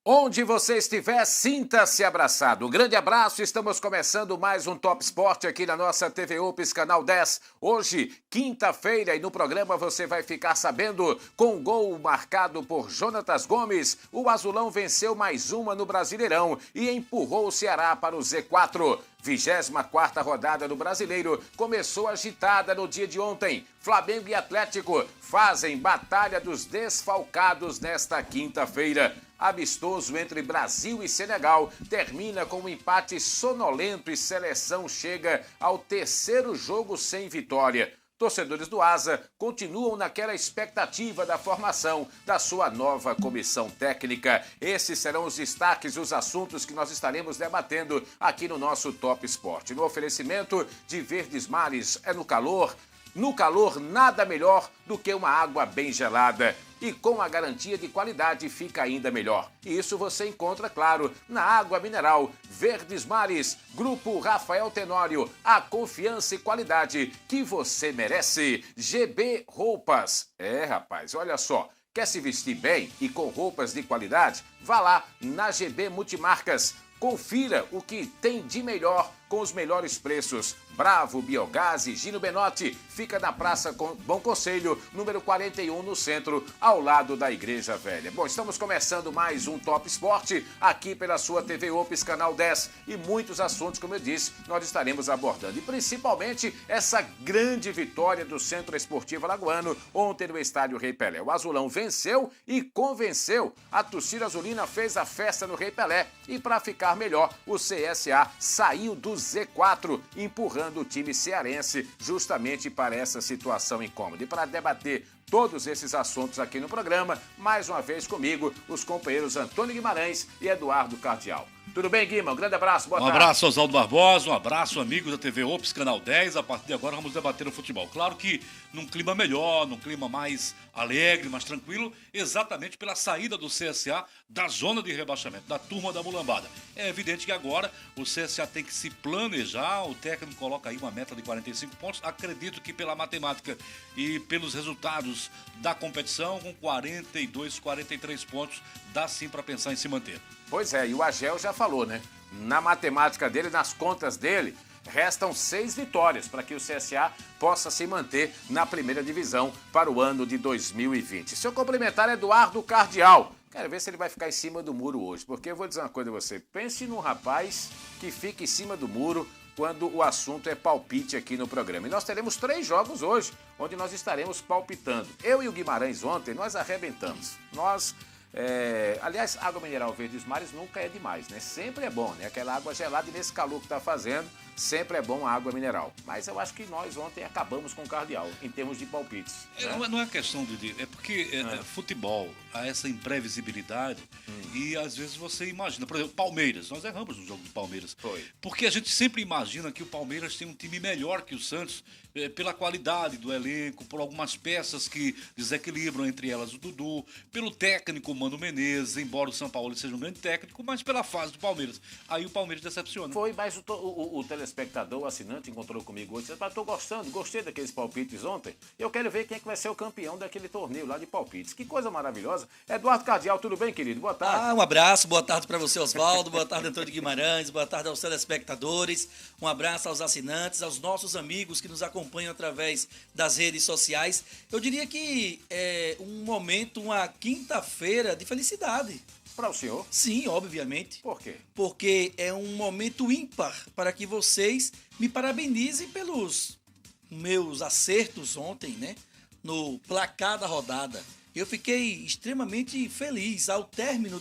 Onde você estiver, sinta-se abraçado. Um grande abraço, estamos começando mais um Top Sport aqui na nossa TV UPS, Canal 10. Hoje, quinta-feira, e no programa você vai ficar sabendo, com gol marcado por Jonatas Gomes, o Azulão venceu mais uma no Brasileirão e empurrou o Ceará para o Z4. 24ª rodada do Brasileiro começou agitada no dia de ontem. Flamengo e Atlético fazem batalha dos desfalcados nesta quinta-feira. Amistoso entre Brasil e Senegal termina com um empate sonolento e seleção chega ao terceiro jogo sem vitória. Torcedores do Asa continuam naquela expectativa da formação da sua nova comissão técnica. Esses serão os destaques, os assuntos que nós estaremos debatendo aqui no nosso Top Sport. No oferecimento de Verdes Mares é no calor. No calor, nada melhor do que uma água bem gelada. E com a garantia de qualidade fica ainda melhor. E isso você encontra, claro, na água mineral Verdes Mares. Grupo Rafael Tenório, a confiança e qualidade que você merece. GB Roupas. Rapaz, olha só. Quer se vestir bem e com roupas de qualidade? Vá lá na GB Multimarcas. Confira o que tem de melhor com os melhores preços. Bravo, Biogás e Gino Benotti fica na Praça Bom Conselho, número 41, no centro, ao lado da Igreja Velha. Bom, estamos começando mais um Top Sport aqui pela sua TV UPS, Canal 10. E muitos assuntos, como eu disse, nós estaremos abordando. E principalmente essa grande vitória do Centro Esportivo Alagoano ontem no Estádio Rei Pelé. O Azulão venceu e convenceu. A torcida azulina fez a festa no Rei Pelé. E para ficar melhor, o CSA saiu do Z4, empurrando o time cearense justamente para essa situação incômoda. E para debater todos esses assuntos aqui no programa, mais uma vez comigo, os companheiros Antônio Guimarães e Eduardo Cardial. Tudo bem, Guima? Um grande abraço, boa tarde. Um abraço, Oswaldo Barbosa, um abraço, amigos da TV UPS, Canal 10. A partir de agora vamos debater o futebol. Claro que num clima melhor, num clima mais alegre, mais tranquilo, exatamente pela saída do CSA da zona de rebaixamento, da turma da mulambada. É evidente que agora o CSA tem que se planejar, o técnico coloca aí uma meta de 45 pontos. Acredito que pela matemática e pelos resultados da competição, com 42, 43 pontos, dá sim para pensar em se manter. Pois é, e o Agel já falou, né? Na matemática dele, nas contas dele, restam 6 vitórias para que o CSA possa se manter na primeira divisão para o ano de 2020. Seu complementar é Eduardo Cardial. Quero ver se ele vai ficar em cima do muro hoje, porque eu vou dizer uma coisa a você. Pense num rapaz que fica em cima do muro quando o assunto é palpite aqui no programa. E nós teremos 3 jogos hoje, onde nós estaremos palpitando. Eu e o Guimarães ontem, nós arrebentamos. Aliás, água mineral Verdes Mares nunca é demais, né? Sempre é bom, né? Aquela água gelada e nesse calor que tá fazendo, sempre é bom a água mineral. Mas eu acho que nós ontem acabamos com o Cardeal, em termos de palpites. Né? Não é questão de... É porque futebol, há essa imprevisibilidade e às vezes você imagina. Por exemplo, Palmeiras. Nós erramos no jogo do Palmeiras. Foi. Porque a gente sempre imagina que o Palmeiras tem um time melhor que o Santos pela qualidade do elenco, por algumas peças que desequilibram, entre elas o Dudu, pelo técnico Mano Menezes, embora o São Paulo seja um grande técnico, mas pela fase do Palmeiras. Aí o Palmeiras decepciona. Foi, mas o telespectador, o assinante, encontrou comigo hoje. Estou gostando, gostei daqueles palpites ontem. Eu quero ver quem é que vai ser o campeão daquele torneio lá de palpites. Que coisa maravilhosa. Eduardo Cardial, tudo bem, querido? Boa tarde. Um abraço, boa tarde para você, Oswaldo, boa tarde, Antônio Guimarães, boa tarde aos telespectadores, um abraço aos assinantes, aos nossos amigos que nos acompanham através das redes sociais. Eu diria que é um momento, uma quinta-feira de felicidade. Para o senhor? Sim, obviamente. Por quê? Porque é um momento ímpar para que vocês me parabenizem pelos meus acertos ontem, né? No placar da rodada. Eu fiquei extremamente feliz ao término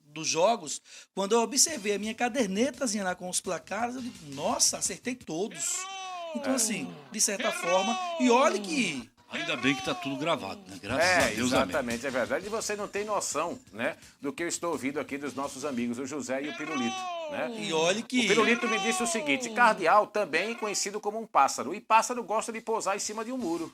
dos jogos, quando eu observei a minha cadernetazinha lá com os placares, eu digo, nossa, acertei todos. Então, assim, de certa forma, e olhe que... Ainda bem que tá tudo gravado, né? Graças a Deus, exatamente, é verdade. E você não tem noção, né, do que eu estou ouvindo aqui dos nossos amigos, o José e o Pirulito, né? E olhe que... O Pirulito me disse o seguinte, Cardeal também é conhecido como um pássaro, e pássaro gosta de pousar em cima de um muro.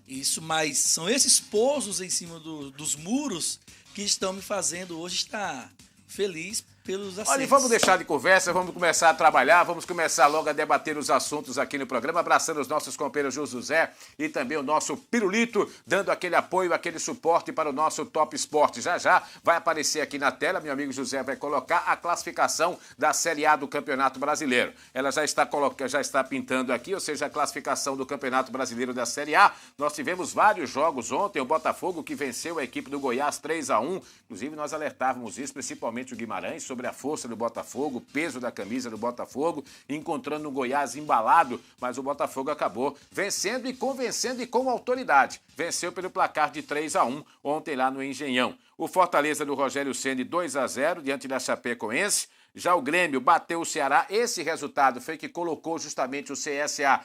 Isso, mas são esses pousos em cima dos muros que estão me fazendo hoje estar feliz pelos acertos. Olha, e vamos deixar de conversa, vamos começar a trabalhar, vamos começar logo a debater os assuntos aqui no programa, abraçando os nossos companheiros José e também o nosso Pirulito, dando aquele apoio, aquele suporte para o nosso Top Esporte. Já já vai aparecer aqui na tela, meu amigo José vai colocar a classificação da Série A do Campeonato Brasileiro. Ela já está pintando aqui, ou seja, a classificação do Campeonato Brasileiro da Série A. Nós tivemos vários jogos ontem, o Botafogo que venceu a equipe do Goiás 3-1, inclusive nós alertávamos isso, principalmente o Guimarães, sobre a força do Botafogo, o peso da camisa do Botafogo, encontrando o Goiás embalado, mas o Botafogo acabou vencendo e convencendo e com autoridade. Venceu pelo placar de 3-1 ontem lá no Engenhão. O Fortaleza do Rogério Ceni 2-0 diante da Chapecoense. Já o Grêmio bateu o Ceará. Esse resultado foi que colocou justamente o CSA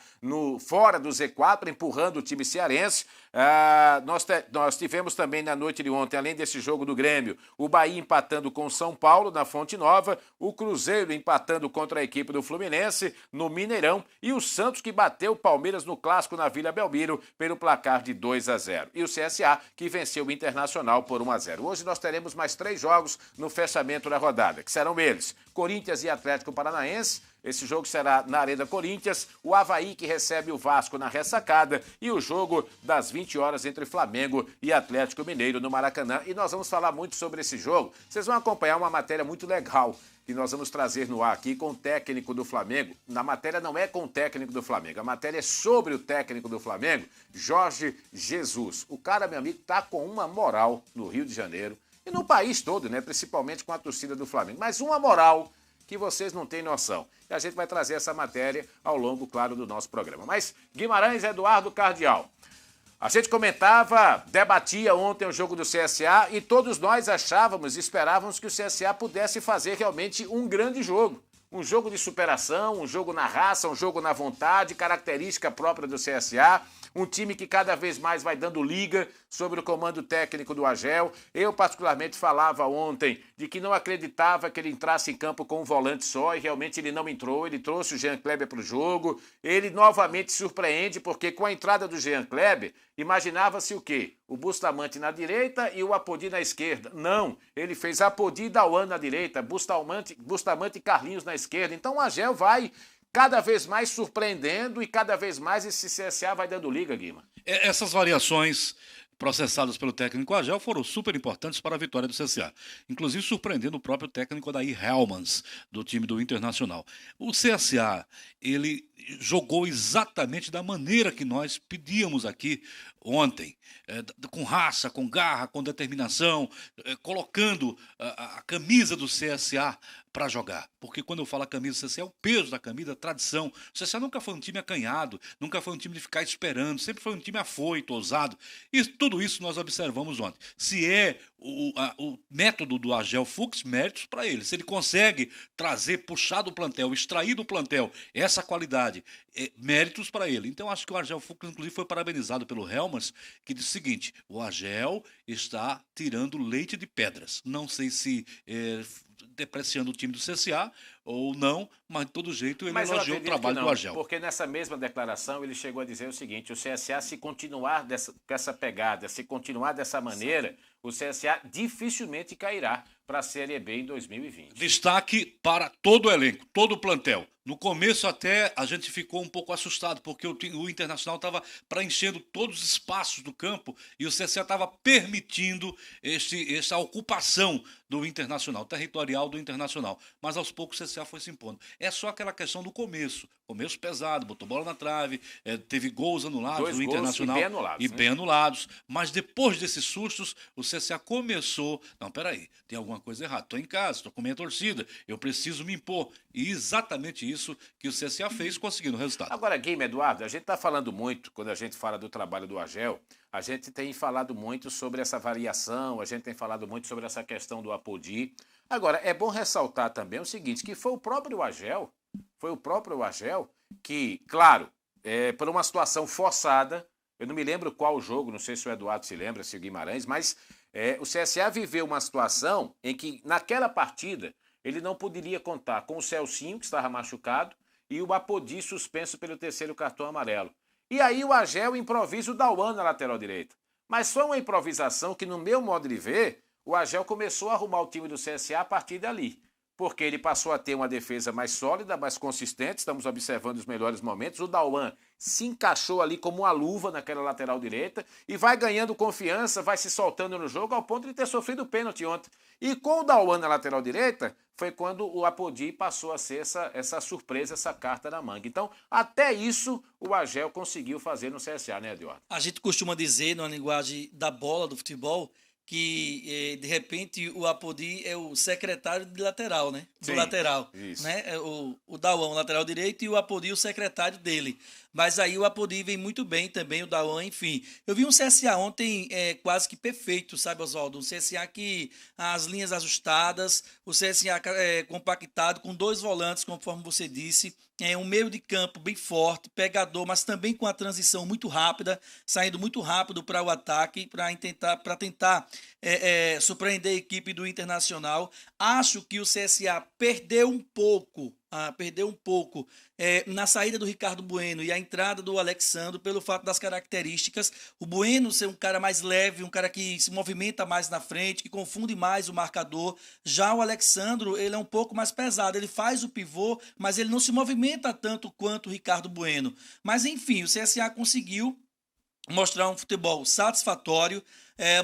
fora do Z4, empurrando o time cearense. Nós tivemos também na noite de ontem, além desse jogo do Grêmio, o Bahia empatando com o São Paulo na Fonte Nova, o Cruzeiro empatando contra a equipe do Fluminense no Mineirão e o Santos que bateu o Palmeiras no Clássico na Vila Belmiro pelo placar de 2-0. E o CSA que venceu o Internacional por 1-0. Hoje nós teremos mais 3 jogos no fechamento da rodada, que serão eles: Corinthians e Atlético Paranaense. Esse jogo será na Arena Corinthians, o Avaí que recebe o Vasco na Ressacada e o jogo das 20 horas entre Flamengo e Atlético Mineiro no Maracanã. E nós vamos falar muito sobre esse jogo. Vocês vão acompanhar uma matéria muito legal que nós vamos trazer no ar aqui com o técnico do Flamengo. Na matéria não é com o técnico do Flamengo, a matéria é sobre o técnico do Flamengo, Jorge Jesus. O cara, meu amigo, tá com uma moral no Rio de Janeiro e no país todo, né? Principalmente com a torcida do Flamengo. Mas uma moral que vocês não têm noção. E a gente vai trazer essa matéria ao longo, claro, do nosso programa. Mas Guimarães Eduardo Cardial. A gente comentava, debatia ontem o jogo do CSA e todos nós achávamos, esperávamos que o CSA pudesse fazer realmente um grande jogo. Um jogo de superação, um jogo na raça, um jogo na vontade, característica própria do CSA. Um time que cada vez mais vai dando liga sobre o comando técnico do Agel. Eu, particularmente, falava ontem de que não acreditava que ele entrasse em campo com um volante só, e realmente ele não entrou. Ele trouxe o Jean Kleber para o jogo. Ele novamente surpreende, porque com a entrada do Jean Kleber, imaginava-se o quê? O Bustamante na direita e o Apodi na esquerda. Não, ele fez Apodi e Dauan na direita, Bustamante e Carlinhos na esquerda. Então o Agel vai cada vez mais surpreendendo e cada vez mais esse CSA vai dando liga, Guima. Essas variações processadas pelo técnico Agel foram super importantes para a vitória do CSA, inclusive surpreendendo o próprio técnico Odair Hellmans, do time do Internacional. O CSA, ele jogou exatamente da maneira que nós pedíamos aqui ontem, com raça, com garra, com determinação, colocando a camisa do CSA para jogar. Porque quando eu falo a camisa do CSA, é o peso da camisa, a tradição. O CSA nunca foi um time acanhado, nunca foi um time de ficar esperando, sempre foi um time afoito, ousado. E tudo isso nós observamos ontem. Se é o método do Agel Fux, méritos para ele. Se ele consegue trazer, puxar do plantel, extrair do plantel essa qualidade, méritos para ele. Então acho que o Agel Fux, inclusive, foi parabenizado pelo Hellmans, que disse o seguinte: o Agel está tirando leite de pedras. Não sei se depreciando o time do CSA ou não, mas de todo jeito ele elogiou o trabalho do Agel. Porque nessa mesma declaração ele chegou a dizer o seguinte: o CSA, se continuar com essa pegada, se continuar dessa maneira, o CSA dificilmente cairá para a Série B em 2020. Destaque para todo o elenco, todo o plantel. No começo até a gente ficou um pouco assustado, porque o Internacional estava preenchendo todos os espaços do campo e o CSA estava permitindo essa ocupação do Internacional, territorial do Internacional. Mas aos poucos o CSA foi se impondo. É só aquela questão do começo. Começo pesado, botou bola na trave, teve gols anulados no Internacional. E bem anulados. Mas depois desses sustos, o CSA começou. Não, peraí, tem alguma coisa errada. Estou em casa, estou com minha torcida, eu preciso me impor. E exatamente isso que o CSA fez, conseguindo o resultado. Agora, Guilherme Eduardo, a gente está falando muito, quando a gente fala do trabalho do Agel, a gente tem falado muito sobre essa variação, a gente tem falado muito sobre essa questão do Apodi. Agora, é bom ressaltar também o seguinte, que foi o próprio Agel que, claro, por uma situação forçada, eu não me lembro qual jogo, não sei se o Eduardo se lembra, se o Guimarães, mas o CSA viveu uma situação em que, naquela partida, ele não poderia contar com o Celcinho, que estava machucado, e o Apodi suspenso pelo 3º cartão amarelo. E aí o Agel improvisa o Dauan na lateral direita. Mas foi uma improvisação que, no meu modo de ver, o Agel começou a arrumar o time do CSA a partir dali. porque ele passou a ter uma defesa mais sólida, mais consistente, estamos observando os melhores momentos. O Dauan se encaixou ali como uma luva naquela lateral direita e vai ganhando confiança, vai se soltando no jogo ao ponto de ter sofrido o pênalti ontem. E com o Dauan na lateral direita, foi quando o Apodi passou a ser essa surpresa, essa carta na manga. Então, até isso o Agel conseguiu fazer no CSA, né, Eduardo? A gente costuma dizer, na linguagem da bola, do futebol, que de repente o Apodi é o secretário de lateral, né? Do Sim, lateral. isso. Né? O Dauan, o lateral direito, e o Apodi, o secretário dele. Mas aí o Apodi vem muito bem também, o Dauan, enfim. Eu vi um CSA ontem quase que perfeito, sabe, Oswaldo? Um CSA que as linhas ajustadas, o CSA compactado, com 2 volantes, conforme você disse, um meio de campo bem forte, pegador, mas também com a transição muito rápida, saindo muito rápido para o ataque, para tentar surpreender a equipe do Internacional. Acho que o CSA perdeu um pouco na saída do Ricardo Bueno e a entrada do Alexandro pelo fato das características. O Bueno ser um cara mais leve, um cara que se movimenta mais na frente, que confunde mais o marcador. Já o Alexandro, ele é um pouco mais pesado, ele faz o pivô, mas ele não se movimenta tanto quanto o Ricardo Bueno. Mas enfim, o CSA conseguiu mostrar um futebol satisfatório,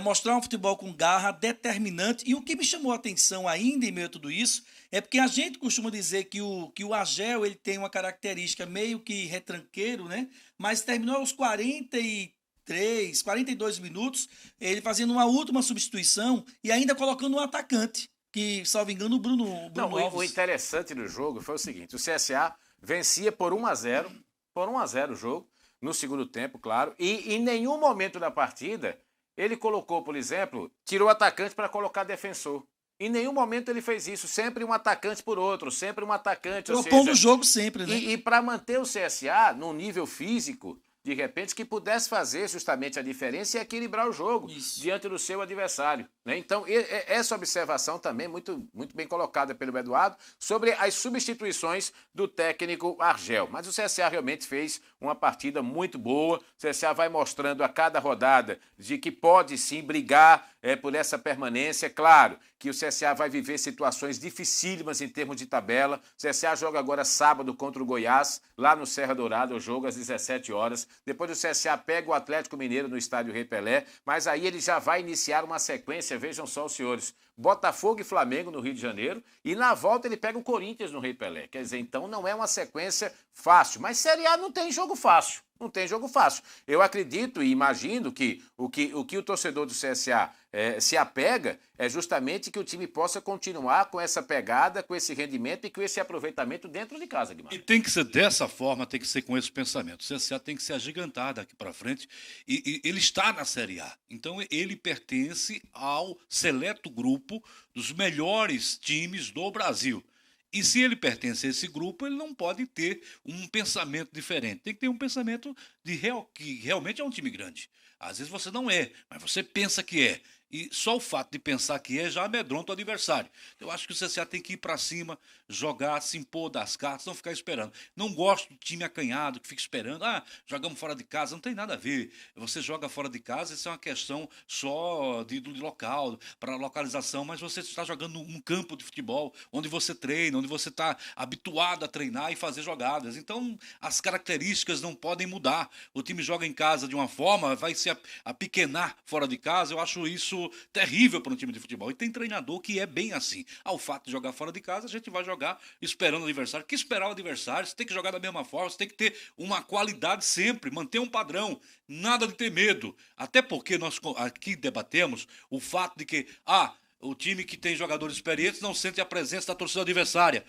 mostrar um futebol com garra, determinante. E o que me chamou a atenção ainda em meio a tudo isso é porque a gente costuma dizer que o Agel ele tem uma característica meio que retranqueiro, né? Mas terminou aos 43, 42 minutos, ele fazendo uma última substituição e ainda colocando um atacante, que, salvo engano, o Bruno Alves. O interessante do jogo foi o seguinte, o CSA vencia por 1-0 o jogo, no segundo tempo, claro, e em nenhum momento da partida ele colocou, por exemplo, tirou o atacante para colocar defensor. Em nenhum momento ele fez isso, sempre um atacante por outro, sempre um atacante. Propondo o jogo sempre, né? E para manter o CSA num nível físico, de repente, que pudesse fazer justamente a diferença e equilibrar o jogo diante do seu adversário. Né? Então, essa observação também muito, muito bem colocada pelo Eduardo sobre as substituições do técnico Argel. Mas o CSA realmente fez uma partida muito boa. O CSA vai mostrando a cada rodada de que pode sim brigar por essa permanência. Claro que o CSA vai viver situações dificílimas em termos de tabela. O CSA joga agora sábado contra o Goiás, lá no Serra Dourada, o jogo às 17 horas. Depois o CSA pega o Atlético Mineiro no estádio Rei Pelé, mas aí ele já vai iniciar uma sequência, vejam só os senhores, Botafogo e Flamengo no Rio de Janeiro, e na volta ele pega o Corinthians no Rei Pelé. Quer dizer, então não é uma sequência fácil, mas Série A não tem jogo fácil. Não tem jogo fácil. Eu acredito e imagino que o torcedor do CSA se apega é justamente que o time possa continuar com essa pegada, com esse rendimento e com esse aproveitamento dentro de casa, Guimarães. E tem que ser dessa forma, tem que ser com esse pensamento. O CSA tem que se agigantar daqui para frente e ele está na Série A. Então ele pertence ao seleto grupo dos melhores times do Brasil. E se ele pertence a esse grupo, ele não pode ter um pensamento diferente. Tem que ter um pensamento que realmente é um time grande. Às vezes você não é, mas você pensa que é. E só o fato de pensar que já amedronta o adversário. Eu acho que o CSA tem que ir para cima, jogar, se impor das cartas, não ficar esperando. Não gosto do time acanhado que fica esperando. Jogamos fora de casa. Não tem nada a ver. Você joga fora de casa, isso é uma questão só de local, para localização, mas você está jogando um campo de futebol, onde você treina, onde você está habituado a treinar e fazer jogadas. Então, as características não podem mudar. O time joga em casa de uma forma, vai se apequenar fora de casa. Eu acho isso terrível para um time de futebol. E tem treinador que é bem assim. Ao fato de jogar fora de casa, a gente vai jogar esperando o adversário. Que esperar o adversário? Você tem que jogar da mesma forma, você tem que ter uma qualidade sempre, manter um padrão, nada de ter medo. Até porque nós aqui debatemos o fato de que o time que tem jogadores experientes não sente a presença da torcida adversária.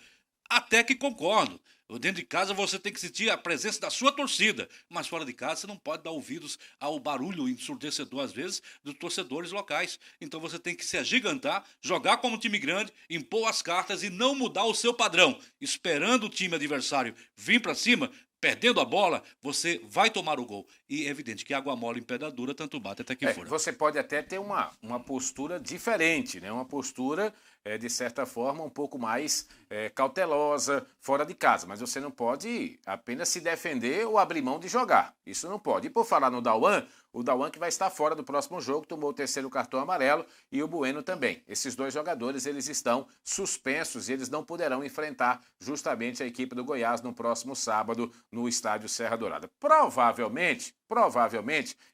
Até que concordo. Dentro de casa você tem que sentir a presença da sua torcida, mas fora de casa você não pode dar ouvidos ao barulho ensurdecedor, às vezes, dos torcedores locais. Então você tem que se agigantar, jogar como um time grande, impor as cartas e não mudar o seu padrão. Esperando o time adversário vir para cima, perdendo a bola, você vai tomar o gol. E é evidente que água mole em pedra dura, tanto bate até que for. Você pode até ter uma postura diferente, né? Uma postura de certa forma, um pouco mais cautelosa fora de casa. Mas você não pode apenas se defender ou abrir mão de jogar. Isso não pode. E por falar no Dauan, o Dauan que vai estar fora do próximo jogo, tomou o 3º cartão amarelo e o Bueno também. Esses 2 jogadores, eles estão suspensos e eles não poderão enfrentar justamente a equipe do Goiás no próximo sábado no estádio Serra Dourada. Provavelmente,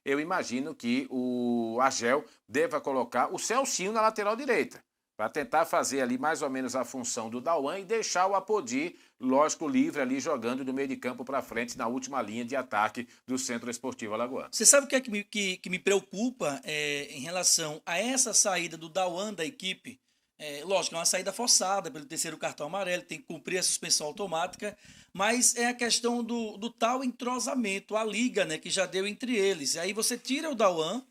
eu imagino que o Argel deva colocar o Celcinho na lateral direita, para tentar fazer ali mais ou menos a função do Dauan e deixar o Apodi, lógico, livre ali jogando do meio de campo para frente na última linha de ataque do Centro Esportivo Alagoano. Você sabe o que é que me preocupa em relação a essa saída do Dauan da equipe? Lógico, é uma saída forçada pelo 3º cartão amarelo, tem que cumprir a suspensão automática, mas é a questão do tal entrosamento, a liga, né, que já deu entre eles. E aí você tira o Dauan,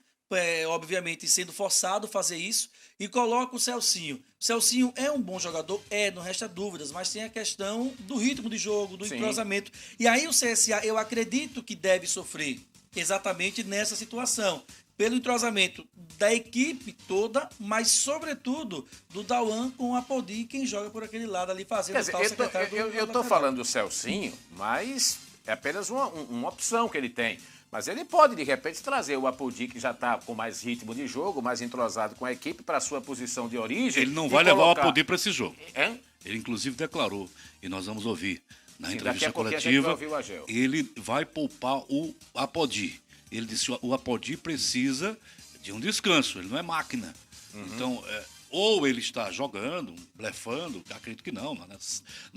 obviamente sendo forçado a fazer isso, e coloca o Celcinho. O Celcinho é um bom jogador? Não resta dúvidas, mas tem a questão do ritmo de jogo, do entrosamento. E aí o CSA, eu acredito que deve sofrer exatamente nessa situação, pelo entrosamento da equipe toda, mas sobretudo do Dauan com o Apodi, quem joga por aquele lado ali fazendo o tal secretário eu estou falando do Celcinho, mas é apenas uma opção que ele tem. Mas ele pode, de repente, trazer o Apodi, que já está com mais ritmo de jogo, mais entrosado com a equipe, para a sua posição de origem. Ele não vai levar o Apodi para esse jogo. Hã? Ele, inclusive, declarou, e nós vamos ouvir na entrevista coletiva, ele vai poupar o Apodi. Ele disse que o Apodi precisa de um descanso, ele não é máquina. Então, ou ele está jogando, blefando, acredito que não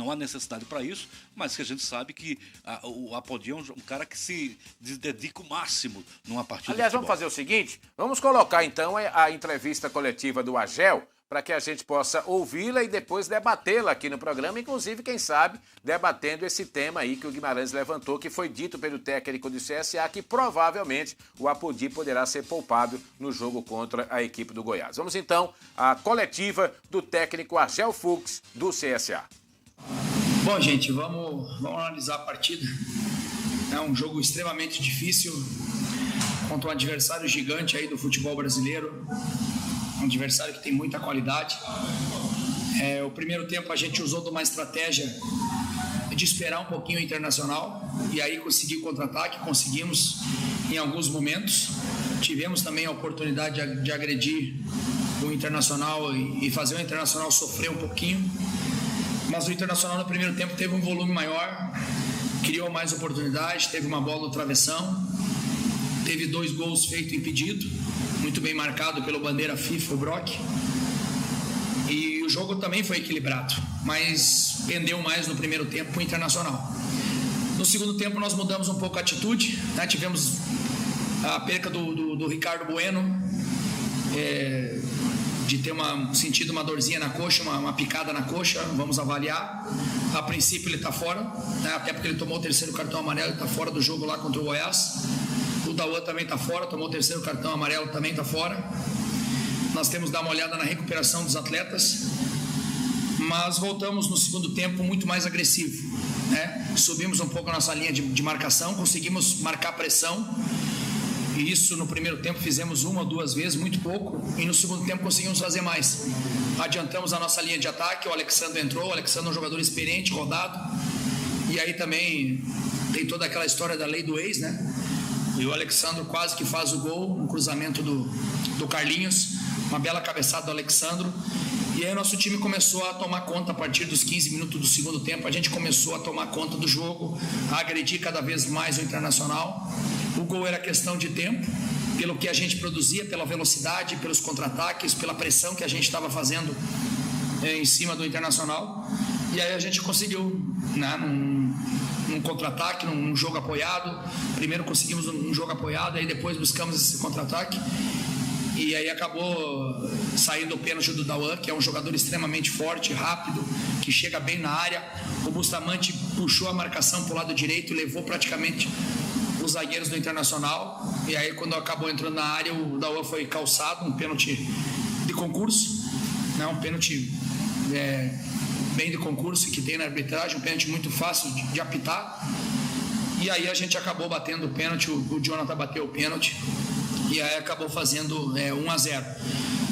há necessidade para isso, mas que a gente sabe que o Apodi é um cara que se dedica o máximo numa partida. Aliás, vamos fazer o seguinte, vamos colocar então a entrevista coletiva do Argel, para que a gente possa ouvi-la e depois debatê-la aqui no programa, inclusive, quem sabe, debatendo esse tema aí que o Guimarães levantou, que foi dito pelo técnico do CSA, que provavelmente o Apodi poderá ser poupado no jogo contra a equipe do Goiás. Vamos então à coletiva do técnico Argel Fux, do CSA. Bom, gente, vamos analisar a partida. É um jogo extremamente difícil contra um adversário gigante aí do futebol brasileiro. Um adversário que tem muita qualidade. O primeiro tempo a gente usou de uma estratégia de esperar um pouquinho o Internacional e aí conseguir o contra-ataque. Conseguimos em alguns momentos. Tivemos também a oportunidade de agredir o Internacional e fazer o Internacional sofrer um pouquinho. Mas o Internacional no primeiro tempo teve um volume maior, criou mais oportunidades, teve uma bola no travessão, teve 2 gols feitos impedido, muito bem marcado pelo bandeira FIFA, o Brock. E o jogo também foi equilibrado, mas pendeu mais no primeiro tempo para o Internacional. No segundo tempo nós mudamos um pouco a atitude, né? Tivemos a perca do Ricardo Bueno, de ter sentido uma dorzinha na coxa, uma picada na coxa, vamos avaliar. A princípio ele está fora, né? Até porque ele tomou o 3º cartão amarelo, ele está fora do jogo lá contra o Goiás. O Dauan também está fora, tomou o 3º cartão amarelo, também está fora. Nós temos que dar uma olhada na recuperação dos atletas, mas voltamos no segundo tempo muito mais agressivo, né? Subimos um pouco a nossa linha de marcação, conseguimos marcar pressão, e isso no primeiro tempo fizemos 1 ou 2 vezes, muito pouco, e no segundo tempo conseguimos fazer mais. Adiantamos a nossa linha de ataque, o Alexandre entrou, o Alexandre é um jogador experiente, rodado, e aí também tem toda aquela história da lei do ex, né? E o Alexandre quase que faz o gol, um cruzamento do Carlinhos, uma bela cabeçada do Alexandre. E aí o nosso time começou a tomar conta a partir dos 15 minutos do segundo tempo. A gente começou a tomar conta do jogo, a agredir cada vez mais o Internacional. O gol era questão de tempo, pelo que a gente produzia, pela velocidade, pelos contra-ataques, pela pressão que a gente estava fazendo em cima do Internacional. E aí a gente conseguiu, né, num contra-ataque, num jogo apoiado. Primeiro conseguimos um jogo apoiado, aí depois buscamos esse contra-ataque. E aí acabou saindo o pênalti do Dauan, que é um jogador extremamente forte, rápido, que chega bem na área. O Bustamante puxou a marcação para o lado direito e levou praticamente os zagueiros do Internacional. E aí quando acabou entrando na área, o Dauan foi calçado, um pênalti de concurso, né? Um pênalti bem de concurso que tem na arbitragem, um pênalti muito fácil de apitar. E aí a gente acabou batendo o pênalti, o Jonathan bateu o pênalti e aí acabou fazendo 1-0.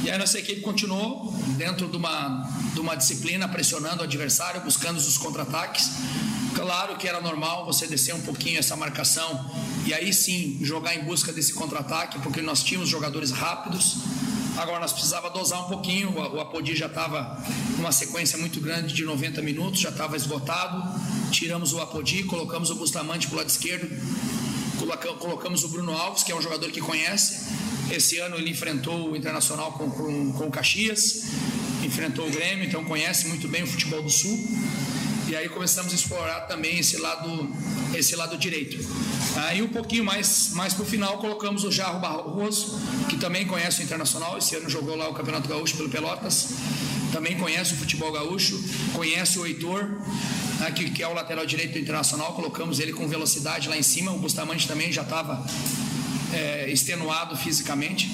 E aí nossa equipe continuou dentro de uma disciplina, pressionando o adversário, buscando os contra-ataques. Claro que era normal você descer um pouquinho essa marcação e aí sim jogar em busca desse contra-ataque, porque nós tínhamos jogadores rápidos. Agora nós precisava dosar um pouquinho, o Apodi já estava numa sequência muito grande de 90 minutos, já estava esgotado. Tiramos o Apodi, colocamos o Bustamante para o lado esquerdo, colocamos o Bruno Alves, que é um jogador que conhece. Esse ano ele enfrentou o Internacional com o Caxias, enfrentou o Grêmio, então conhece muito bem o futebol do Sul. E aí começamos a explorar também esse lado direito. Aí um pouquinho mais para o final colocamos o Jarro Barroso, que também conhece o Internacional, esse ano jogou lá o Campeonato Gaúcho pelo Pelotas, também conhece o futebol gaúcho, conhece o Heitor, que é o lateral direito do Internacional, colocamos ele com velocidade lá em cima, o Bustamante também já estava extenuado fisicamente.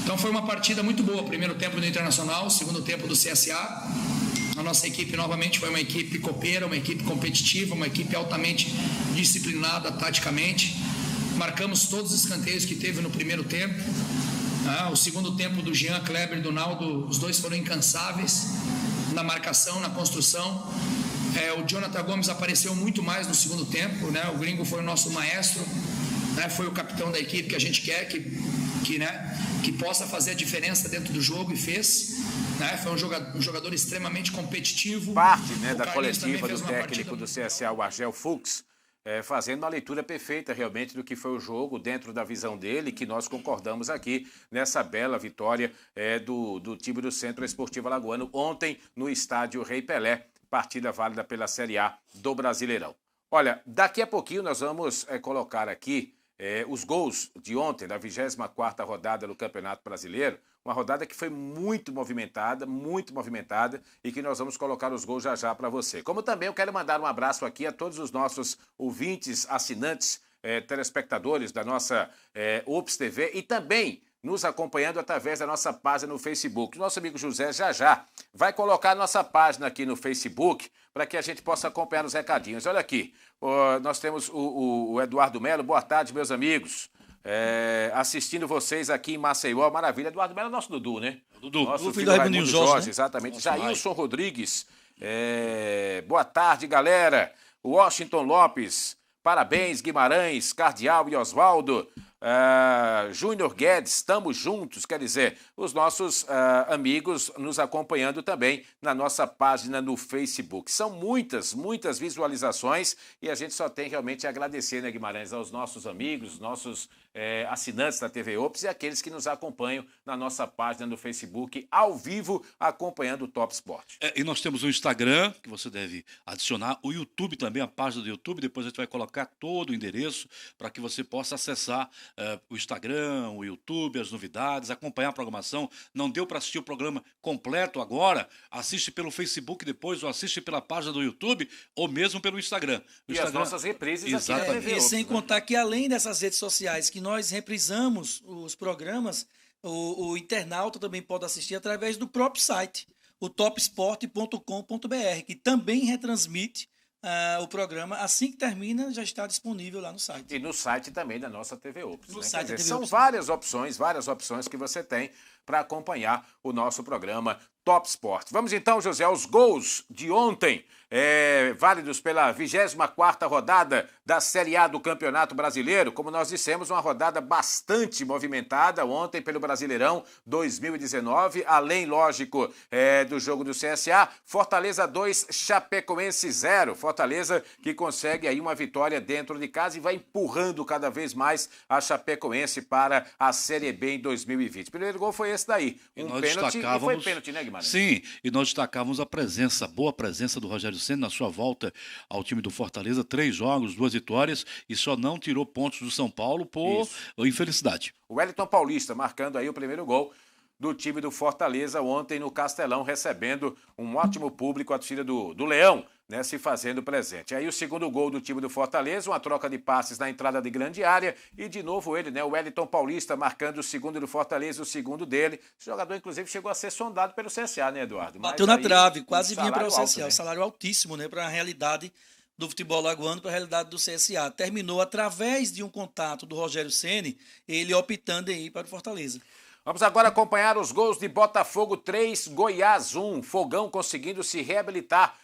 Então foi uma partida muito boa, primeiro tempo do Internacional, segundo tempo do CSA. A nossa equipe novamente foi uma equipe copeira, uma equipe competitiva, uma equipe altamente disciplinada taticamente. Marcamos todos os escanteios que teve no primeiro tempo. O segundo tempo do Jean Kleber e do Naldo, os dois foram incansáveis na marcação, na construção. O Jonathan Gomes apareceu muito mais no segundo tempo, né? O Gringo foi o nosso maestro, né? Foi o capitão da equipe que a gente quer que possa fazer a diferença dentro do jogo e fez. Foi um jogador extremamente competitivo. Parte, né, da coletiva do técnico do CSA, o Argel Fuchs, fazendo uma leitura perfeita realmente do que foi o jogo dentro da visão dele, que nós concordamos aqui nessa bela vitória do time do Centro Esportivo Alagoano ontem no estádio Rei Pelé, partida válida pela Série A do Brasileirão. Olha, daqui a pouquinho nós vamos colocar aqui os gols de ontem, da 24ª rodada do Campeonato Brasileiro, uma rodada que foi muito movimentada e que nós vamos colocar os gols já já para você. Como também eu quero mandar um abraço aqui a todos os nossos ouvintes, assinantes, telespectadores da nossa Ops TV e também nos acompanhando através da nossa página no Facebook. O nosso amigo José já vai colocar a nossa página aqui no Facebook para que a gente possa acompanhar os recadinhos. Olha aqui, nós temos o Eduardo Melo. Boa tarde, meus amigos. Assistindo vocês aqui em Maceió, maravilha. Eduardo Melo é nosso Dudu, né? Dudu, nosso filho do Raimundo Jorge, né? Exatamente. Nossa, Jailson Rodrigues, boa tarde, galera. Washington Lopes, parabéns, Guimarães, Cardial e Oswaldo. Júnior Guedes, estamos juntos, quer dizer, os nossos amigos nos acompanhando também na nossa página no Facebook. São muitas visualizações e a gente só tem realmente a agradecer, né, Guimarães, aos nossos amigos, nossos assinantes da TV Ops e aqueles que nos acompanham na nossa página no Facebook, ao vivo, acompanhando o Top Sport. E nós temos o Instagram, que você deve adicionar, o YouTube também, a página do YouTube, depois a gente vai colocar todo o endereço para que você possa acessar o Instagram, o YouTube, as novidades, acompanhar a programação. Não deu para assistir o programa completo agora? Assiste pelo Facebook depois, ou assiste pela página do YouTube, ou mesmo pelo Instagram. As nossas reprises aqui na TV E Ops, sem né? contar que além dessas redes sociais que nós reprisamos os programas, o internauta também pode assistir através do próprio site, o topsport.com.br, que também retransmite o programa. Assim que termina, já está disponível lá no site. E no site também da nossa TV Ops. No Né? site Quer dizer, da TV são Ops. várias opções que você tem para acompanhar o nosso programa Top Sport. Vamos então, José, aos gols de ontem, válidos pela 24ª rodada da Série A do Campeonato Brasileiro. Como nós dissemos, uma rodada bastante movimentada ontem pelo Brasileirão 2019, além, lógico, do jogo do CSA. Fortaleza 2, Chapecoense 0. Fortaleza que consegue aí uma vitória dentro de casa e vai empurrando cada vez mais a Chapecoense para a Série B em 2020. O primeiro gol foi esse daí, um pênalti, e foi pênalti, né, Guimarães? Sim, e nós destacávamos a boa presença do Rogério Ceni na sua volta ao time do Fortaleza, 3 jogos, 2 vitórias, e só não tirou pontos do São Paulo por infelicidade. O Wellington Paulista marcando aí o primeiro gol do time do Fortaleza ontem no Castelão, recebendo um ótimo público, a torcida do Leão, né, se fazendo presente. Aí o segundo gol do time do Fortaleza, uma troca de passes na entrada de grande área e de novo ele, né, o Wellington Paulista marcando o segundo do Fortaleza, o segundo dele. Esse jogador, inclusive, chegou a ser sondado pelo CSA, né, Eduardo? Bateu na trave, quase vinha para o CSA. Alto, né? O salário altíssimo, né, para a realidade do futebol lagoano, para a realidade do CSA. Terminou através de um contato do Rogério Ceni, ele optando em ir para o Fortaleza. Vamos agora acompanhar os gols de Botafogo 3, Goiás 1. Fogão conseguindo se reabilitar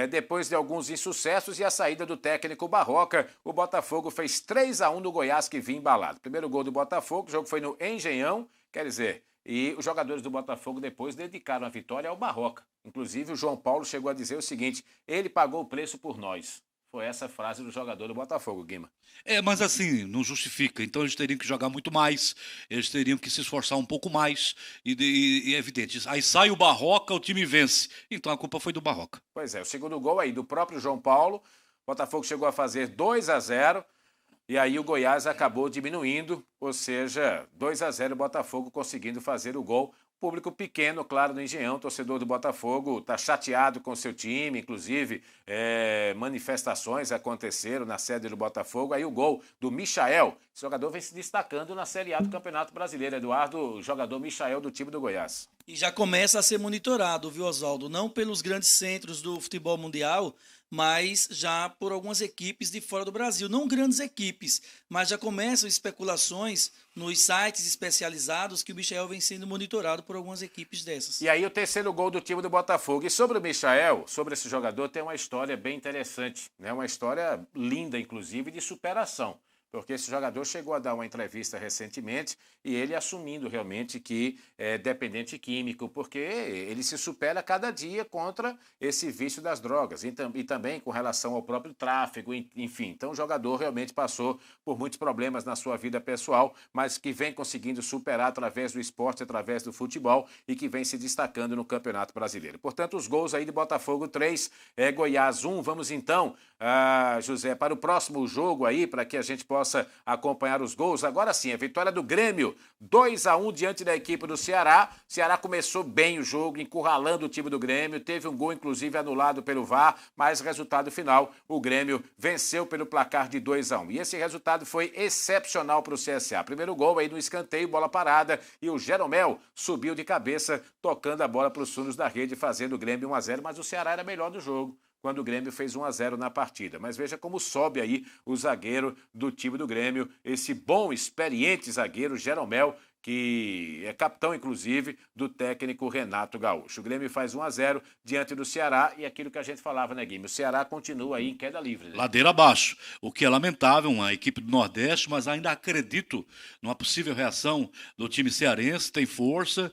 depois de alguns insucessos e a saída do técnico Barroca. O Botafogo fez 3-1 no Goiás, que vinha embalado. Primeiro gol do Botafogo, o jogo foi no Engenhão, quer dizer, e os jogadores do Botafogo depois dedicaram a vitória ao Barroca. Inclusive o João Paulo chegou a dizer o seguinte: ele pagou o preço por nós. Foi essa a frase do jogador do Botafogo, Guima. Mas assim, não justifica. Então eles teriam que jogar muito mais, eles teriam que se esforçar um pouco mais, e é evidente. Aí sai o Barroca, o time vence. Então a culpa foi do Barroca. Pois é, o segundo gol aí do próprio João Paulo. O Botafogo chegou a fazer 2-0 e aí o Goiás acabou diminuindo, ou seja, 2-0 o Botafogo conseguindo fazer o gol. Público pequeno, claro, no Engenhão, torcedor do Botafogo está chateado com o seu time, inclusive manifestações aconteceram na sede do Botafogo. Aí o gol do Michael, esse jogador vem se destacando na Série A do Campeonato Brasileiro. Eduardo, jogador Michael do time do Goiás. E já começa a ser monitorado, viu, Oswaldo? Não pelos grandes centros do futebol mundial, mas já por algumas equipes de fora do Brasil. Não grandes equipes, mas já começam especulações nos sites especializados que o Michael vem sendo monitorado por algumas equipes dessas. E aí o terceiro gol do time do Botafogo. E sobre o Michael, sobre esse jogador, tem uma história bem interessante, né? Uma história linda, inclusive, de superação. Porque esse jogador chegou a dar uma entrevista recentemente e ele assumindo realmente que é dependente químico, porque ele se supera cada dia contra esse vício das drogas e também com relação ao próprio tráfego, enfim. Então o jogador realmente passou por muitos problemas na sua vida pessoal, mas que vem conseguindo superar através do esporte, através do futebol e que vem se destacando no Campeonato Brasileiro. Portanto, os gols aí de Botafogo 3, Goiás 1. Vamos então, José, para o próximo jogo aí, para que a gente possa acompanhar os gols. Agora sim, a vitória do Grêmio, 2-1 diante da equipe do Ceará. O Ceará começou bem o jogo, encurralando o time do Grêmio. Teve um gol, inclusive, anulado pelo VAR, mas resultado final, o Grêmio venceu pelo placar de 2-1. E esse resultado foi excepcional para o CSA. Primeiro gol aí no escanteio, bola parada, e o Jeromel subiu de cabeça, tocando a bola para os fundos da rede, fazendo o Grêmio 1-0, mas o Ceará era melhor do jogo quando o Grêmio fez 1-0 na partida. Mas veja como sobe aí o zagueiro do time do Grêmio, esse bom, experiente zagueiro, Jeromel, que é capitão, inclusive, do técnico Renato Gaúcho. O Grêmio faz 1-0 diante do Ceará e aquilo que a gente falava, né, Guilherme? O Ceará continua aí em queda livre. Né? Ladeira abaixo, o que é lamentável, uma equipe do Nordeste, mas ainda acredito numa possível reação do time cearense, tem força,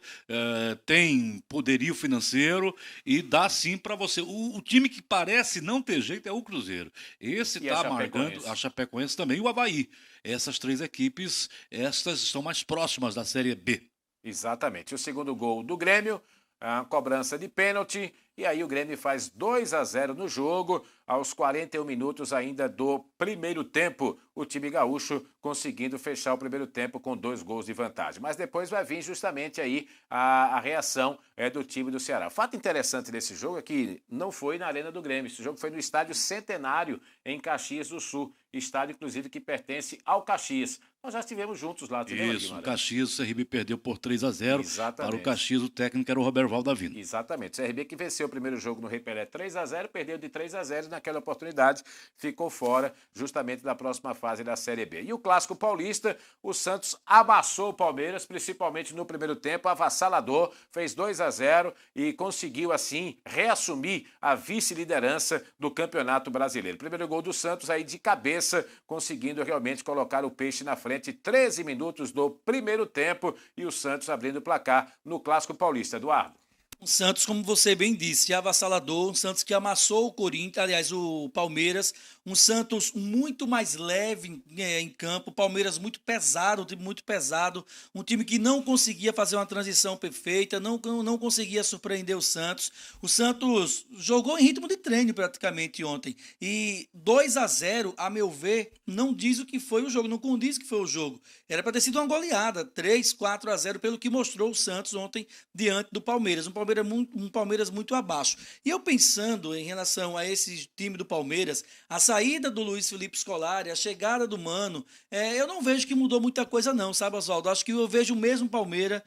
tem poderio financeiro e dá sim para você. O time que parece não ter jeito é o Cruzeiro. Esse está amargando, a Chapecoense também e o Avaí. Essas três equipes, estas estão mais próximas da Série B. Exatamente. O segundo gol do Grêmio, a cobrança de pênalti, e aí o Grêmio faz 2-0 no jogo. Aos 41 minutos ainda do primeiro tempo, o time gaúcho conseguindo fechar o primeiro tempo com 2 gols de vantagem. Mas depois vai vir justamente aí a reação do time do Ceará. O fato interessante desse jogo é que não foi na Arena do Grêmio. Esse jogo foi no Estádio Centenário, em Caxias do Sul. Estádio, inclusive, que pertence ao Caxias. Nós já estivemos juntos lá. Isso, o Caxias, o CRB perdeu por 3-0. Para o Caxias, o técnico era o Roberval Davino. Exatamente. O CRB que venceu o primeiro jogo no Rei Pelé 3-0, perdeu de 3-0 naquela oportunidade, ficou fora justamente da próxima fase da Série B. E o Clássico Paulista, o Santos amassou o Palmeiras, principalmente no primeiro tempo, avassalador, fez 2-0 e conseguiu, assim, reassumir a vice-liderança do Campeonato Brasileiro. Primeiro gol do Santos aí de cabeça, conseguindo realmente colocar o peixe na frente, 13 minutos do primeiro tempo, e o Santos abrindo o placar no Clássico Paulista. Eduardo. Um Santos, como você bem disse, avassalador, um Santos que amassou o Corinthians, aliás, o Palmeiras, um Santos muito mais leve em campo, Palmeiras muito pesado, um time muito pesado, um time que não conseguia fazer uma transição perfeita, não conseguia surpreender o Santos. O Santos jogou em ritmo de treino praticamente ontem, e 2-0, a meu ver, não diz o que foi o jogo, não condiz o que foi o jogo. Era para ter sido uma goleada, 3-4-0, pelo que mostrou o Santos ontem diante do Palmeiras, um Palmeiras muito abaixo. E eu pensando em relação a esse time do Palmeiras, a saída do Luiz Felipe Scolari, a chegada do Mano, eu não vejo que mudou muita coisa não, sabe, Oswaldo? Acho que eu vejo o mesmo Palmeiras,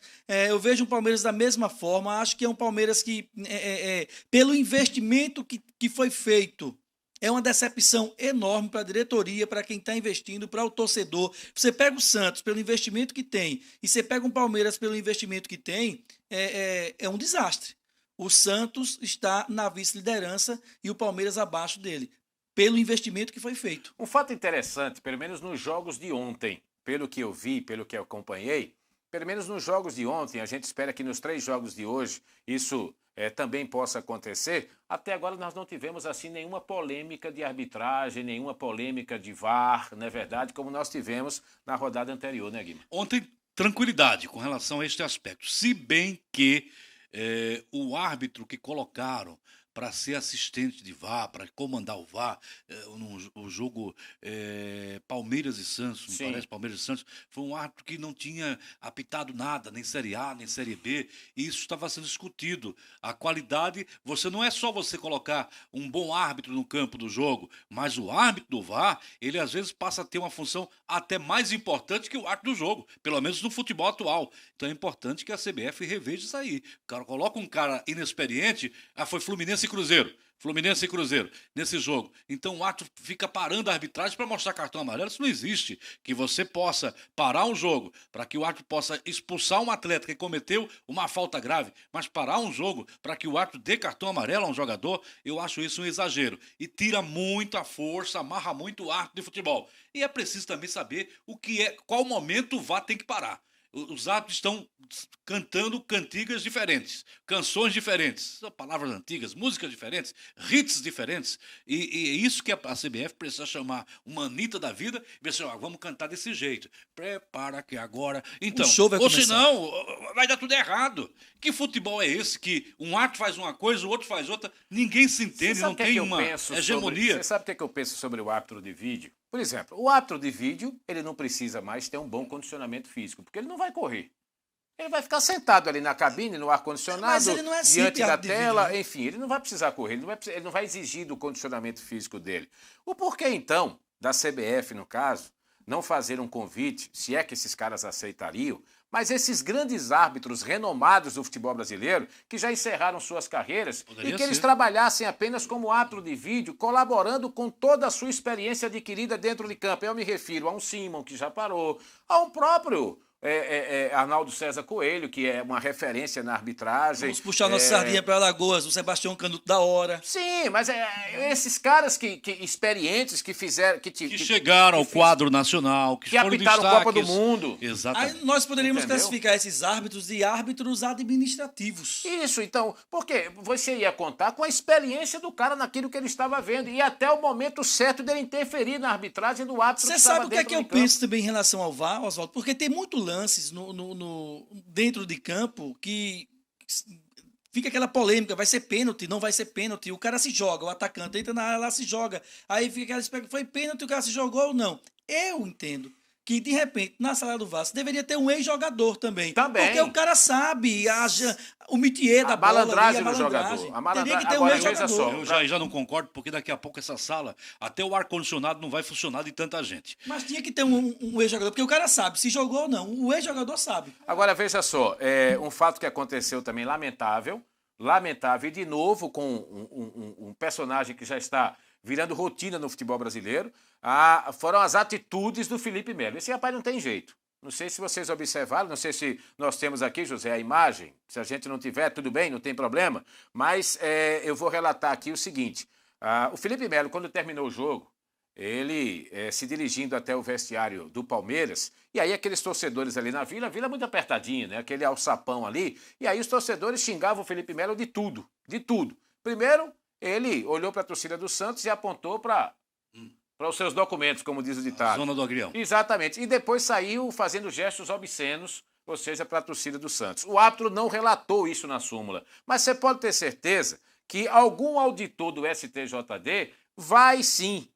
eu vejo um Palmeiras da mesma forma, acho que é um Palmeiras que, pelo investimento que foi feito É uma decepção enorme para a diretoria, para quem está investindo, para o torcedor. Você pega o Santos pelo investimento que tem e você pega o Palmeiras pelo investimento que tem, é um desastre. O Santos está na vice-liderança e o Palmeiras abaixo dele, pelo investimento que foi feito. Um fato interessante, pelo menos nos jogos de ontem, pelo que eu vi, pelo que eu acompanhei, pelo menos nos jogos de ontem, a gente espera que nos 3 jogos de hoje isso também possa acontecer. Até agora nós não tivemos assim nenhuma polêmica de arbitragem, nenhuma polêmica de VAR, não é verdade? Como nós tivemos na rodada anterior, né, Guima? Ontem, tranquilidade com relação a este aspecto. Se bem que o árbitro que colocaram para ser assistente de VAR, para comandar o VAR, o jogo Palmeiras e Santos, me parece, Palmeiras e Santos, foi um árbitro que não tinha apitado nada, nem Série A, nem Série B, e isso estava sendo discutido. A qualidade, não é só você colocar um bom árbitro no campo do jogo, mas o árbitro do VAR, ele às vezes passa a ter uma função até mais importante que o árbitro do jogo, pelo menos no futebol atual. Então é importante que a CBF reveja isso aí. O cara coloca um cara inexperiente, foi Fluminense e Cruzeiro nesse jogo. Então o árbitro fica parando a arbitragem para mostrar cartão amarelo. Isso não existe. Que você possa parar um jogo para que o árbitro possa expulsar um atleta que cometeu uma falta grave, mas parar um jogo para que o árbitro dê cartão amarelo a um jogador, eu acho isso um exagero. E tira muito a força, amarra muito o árbitro de futebol. E é preciso também saber qual momento o VAR tem que parar. Os árbitros estão cantando cantigas diferentes, canções diferentes, palavras antigas, músicas diferentes, hits diferentes. E é isso que a CBF precisa chamar uma Anitta da vida e dizer assim, vamos cantar desse jeito. Prepara que agora... Então, o show vai começar. Senão vai dar tudo errado. Que futebol é esse que um árbitro faz uma coisa, o outro faz outra, ninguém se entende, não tem uma hegemonia. Você sabe o que eu penso sobre o árbitro de vídeo? Por exemplo, o árbitro de vídeo, ele não precisa mais ter um bom condicionamento físico, porque ele não vai correr. Ele vai ficar sentado ali na cabine, no ar-condicionado, diante da tela, vídeo, né? Enfim, ele não vai precisar correr, ele não vai exigir do condicionamento físico dele. O porquê, então, da CBF, no caso, não fazer um convite, se é que esses caras aceitariam, mas esses grandes árbitros renomados do futebol brasileiro, que já encerraram suas carreiras, e que eles trabalhassem apenas como árbitro de vídeo, colaborando com toda a sua experiência adquirida dentro de campo. Eu me refiro a um Simon, que já parou, a um próprio Arnaldo César Coelho, que é uma referência na arbitragem. Vamos puxar nossa sardinha para Alagoas, o Sebastião Canuto da hora. Sim, mas esses caras experientes que fizeram... Que chegaram ao quadro nacional, que foram apitaram destaques. Copa do Mundo. Exatamente. Aí nós poderíamos classificar esses árbitros de árbitros administrativos. Isso, então, porque você ia contar com a experiência do cara naquilo que ele estava vendo e até o momento certo dele interferir na arbitragem do árbitro. Você sabe o que é que eu penso também em relação ao VAR, Oswaldo? Porque tem muito lances dentro de campo que fica aquela polêmica, vai ser pênalti, não vai ser pênalti, o cara se joga, o atacante entra na área, lá se joga, aí fica aquela espécie, foi pênalti, o cara se jogou ou não. Eu entendo que, de repente, na sala do VAR, deveria ter um ex-jogador também. Porque o cara sabe o métier da bola. Malandragem do jogador. Teria que ter um ex-jogador. Eu já não concordo, porque daqui a pouco essa sala, até o ar-condicionado não vai funcionar de tanta gente. Mas tinha que ter um ex-jogador, porque o cara sabe se jogou ou não. O ex-jogador sabe. Agora, veja só, um fato que aconteceu também lamentável, e de novo com um personagem que já está virando rotina no futebol brasileiro, foram as atitudes do Felipe Melo. Esse rapaz não tem jeito. Não sei se vocês observaram, não sei se nós temos aqui, José, a imagem. Se a gente não tiver, tudo bem, não tem problema. Mas eu vou relatar aqui o seguinte. O Felipe Melo, quando terminou o jogo, ele se dirigindo até o vestiário do Palmeiras, e aí aqueles torcedores ali na vila muito apertadinho, né? Aquele alçapão ali, e aí os torcedores xingavam o Felipe Melo de tudo, de tudo. Primeiro, ele olhou para a torcida do Santos e apontou para os seus documentos, como diz o ditado. Zona do Agrião. Exatamente. E depois saiu fazendo gestos obscenos, ou seja, para a torcida do Santos. O árbitro não relatou isso na súmula, mas você pode ter certeza que algum auditor do STJD vai sim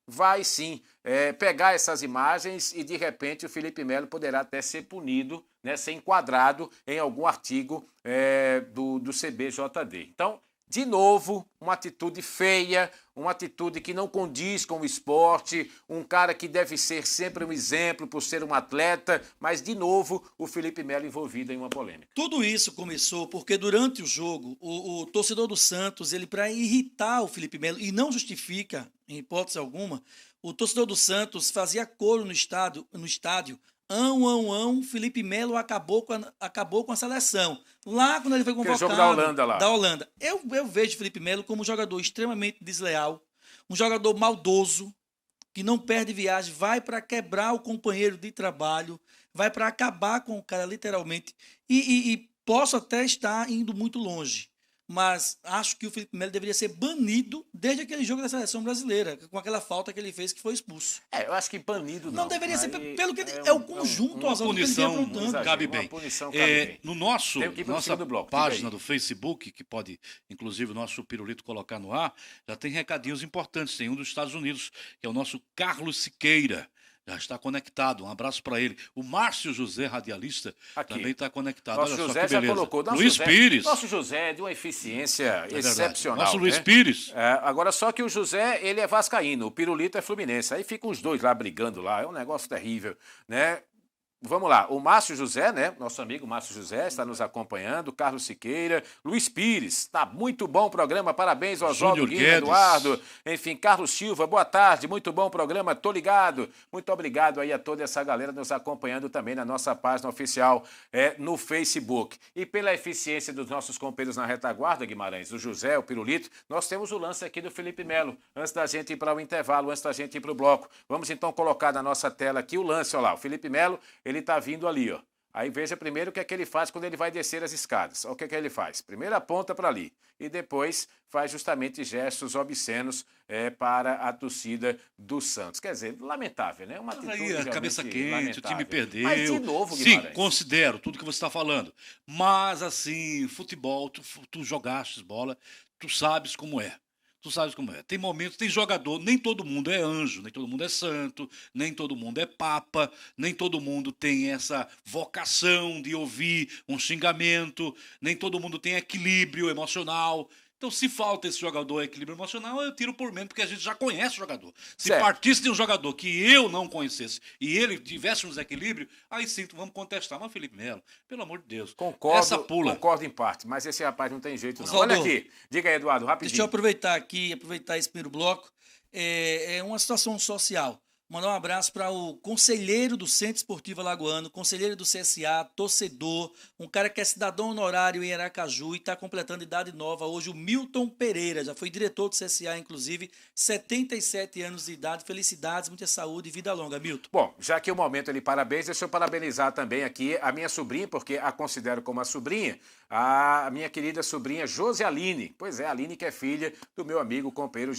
pegar essas imagens e, de repente, o Felipe Melo poderá até ser punido, né, ser enquadrado em algum artigo do CBJD. Então, de novo, uma atitude feia, uma atitude que não condiz com o esporte, um cara que deve ser sempre um exemplo por ser um atleta, mas, de novo, o Felipe Melo envolvido em uma polêmica. Tudo isso começou porque, durante o jogo, o torcedor do Santos, ele, para irritar o Felipe Melo, e não justifica em hipótese alguma, o torcedor do Santos fazia coro no estádio, Felipe Melo acabou com a seleção. Lá, quando ele foi convocado... Aquele jogo da Holanda lá. Da Holanda. Eu vejo o Felipe Melo como um jogador extremamente desleal, um jogador maldoso, que não perde viagem, vai para quebrar o companheiro de trabalho, vai para acabar com o cara, literalmente. E posso até estar indo muito longe, mas acho que o Felipe Melo deveria ser banido desde aquele jogo da seleção brasileira, com aquela falta que ele fez que foi expulso. Eu acho que banido não. Não deveria ser, Aí pelo que é o conjunto, uma punição que ele vem aprontando. cabe bem. No nossa bloco, página do Facebook, que pode, inclusive, o nosso Pirulito colocar no ar, já tem recadinhos importantes. Tem um dos Estados Unidos, que é o nosso Carlos Siqueira. Já está conectado, um abraço para ele. O Márcio José, radialista, também está conectado. Nosso Olha José só que já beleza. colocou. Luiz Pires. Nosso José é de uma eficiência excepcional. Nosso Luiz Pires. Agora, só que o José, ele é vascaíno, o Pirulito é fluminense. Aí ficam os dois lá brigando lá, é um negócio terrível, né? Vamos lá, o Márcio José, né? Nosso amigo Márcio José está nos acompanhando, Carlos Siqueira, Luiz Pires, está muito bom o programa, parabéns, Oswaldo Guilherme, Eduardo, enfim, Carlos Silva, boa tarde, muito bom o programa, tô ligado. Muito obrigado aí a toda essa galera nos acompanhando também na nossa página oficial no Facebook. E pela eficiência dos nossos companheiros na retaguarda, Guimarães, o José, o Pirulito, nós temos o lance aqui do Felipe Melo, antes da gente ir para o intervalo, antes da gente ir para o bloco. Vamos então colocar na nossa tela aqui o lance, olha lá, o Felipe Melo, ele está vindo ali, ó. Aí veja primeiro o que é que ele faz quando ele vai descer as escadas. Olha o que é que ele faz. Primeiro aponta para ali e depois faz justamente gestos obscenos para a torcida do Santos. Quer dizer, lamentável, né? Uma atitude aí, a cabeça quente, lamentável. o time perdeu. Mas de novo, Guimarães. Sim, considero tudo que você está falando. Mas, assim, futebol, tu jogaste bola, tu sabes como é. Tu sabes como é. Tem momentos, tem jogador, nem todo mundo é anjo, nem todo mundo é santo, nem todo mundo é papa, nem todo mundo tem essa vocação de ouvir um xingamento, nem todo mundo tem equilíbrio emocional. Então, se falta esse jogador equilíbrio emocional, eu tiro por menos, porque a gente já conhece o jogador. Se partisse de um jogador que eu não conhecesse e ele tivesse um desequilíbrio, aí sim, vamos contestar. Mas Felipe Melo, pelo amor de Deus, essa pula. Concordo em parte, mas esse rapaz não tem jeito não. Salvador, olha aqui, diga aí, Eduardo, rapidinho. Deixa eu aproveitar esse primeiro bloco. É uma situação social. Mandar um abraço para o conselheiro do Centro Esportivo Alagoano, conselheiro do CSA, torcedor, um cara que é cidadão honorário em Aracaju e está completando idade nova hoje, o Milton Pereira, já foi diretor do CSA, inclusive, 77 anos de idade, felicidades, muita saúde e vida longa, Milton. Bom, já que o momento ele parabéns, deixa eu parabenizar também aqui a minha sobrinha, porque a considero como a sobrinha, a minha querida sobrinha Josealine. Pois é, a Aline que é filha do meu amigo companheiro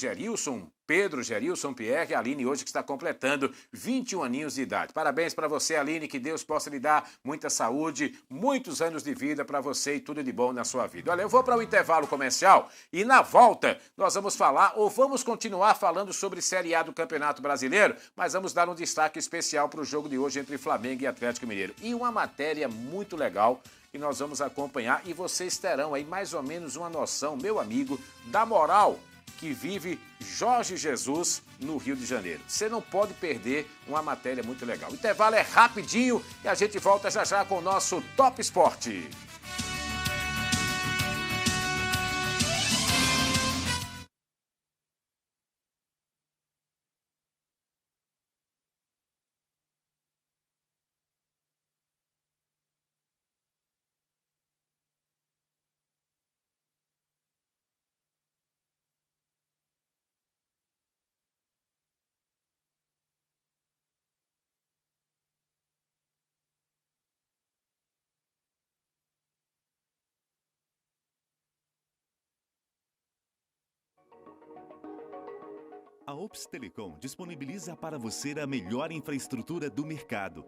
Pedro Gerilson Pierre, a Aline hoje que está completando 21 aninhos de idade. Parabéns para você, Aline, que Deus possa lhe dar muita saúde, muitos anos de vida para você e tudo de bom na sua vida. Olha, eu vou para o intervalo comercial e na volta nós vamos falar, ou vamos continuar falando sobre Série A do Campeonato Brasileiro, mas vamos dar um destaque especial para o jogo de hoje entre Flamengo e Atlético Mineiro. E uma matéria muito legal que nós vamos acompanhar e vocês terão aí mais ou menos uma noção, meu amigo, da moral que vive Jorge Jesus no Rio de Janeiro. Você não pode perder uma matéria muito legal. O intervalo é rapidinho e a gente volta já já com o nosso Top Esporte. A Ops Telecom disponibiliza para você a melhor infraestrutura do mercado.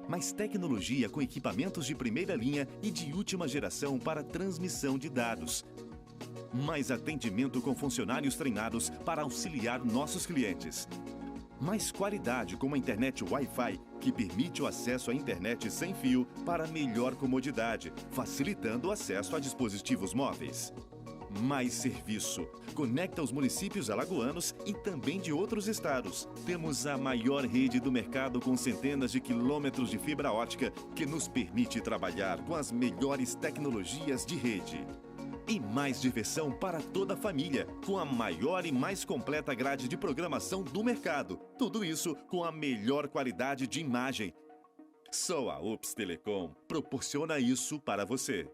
Mais tecnologia com equipamentos de primeira linha e de última geração para transmissão de dados. Mais atendimento com funcionários treinados para auxiliar nossos clientes. Mais qualidade com uma internet Wi-Fi que permite o acesso à internet sem fio para melhor comodidade, facilitando o acesso a dispositivos móveis. Mais serviço. Conecta os municípios alagoanos e também de outros estados. Temos a maior rede do mercado com centenas de quilômetros de fibra ótica que nos permite trabalhar com as melhores tecnologias de rede. E mais diversão para toda a família, com a maior e mais completa grade de programação do mercado. Tudo isso com a melhor qualidade de imagem. Só a Ops Telecom proporciona isso para você.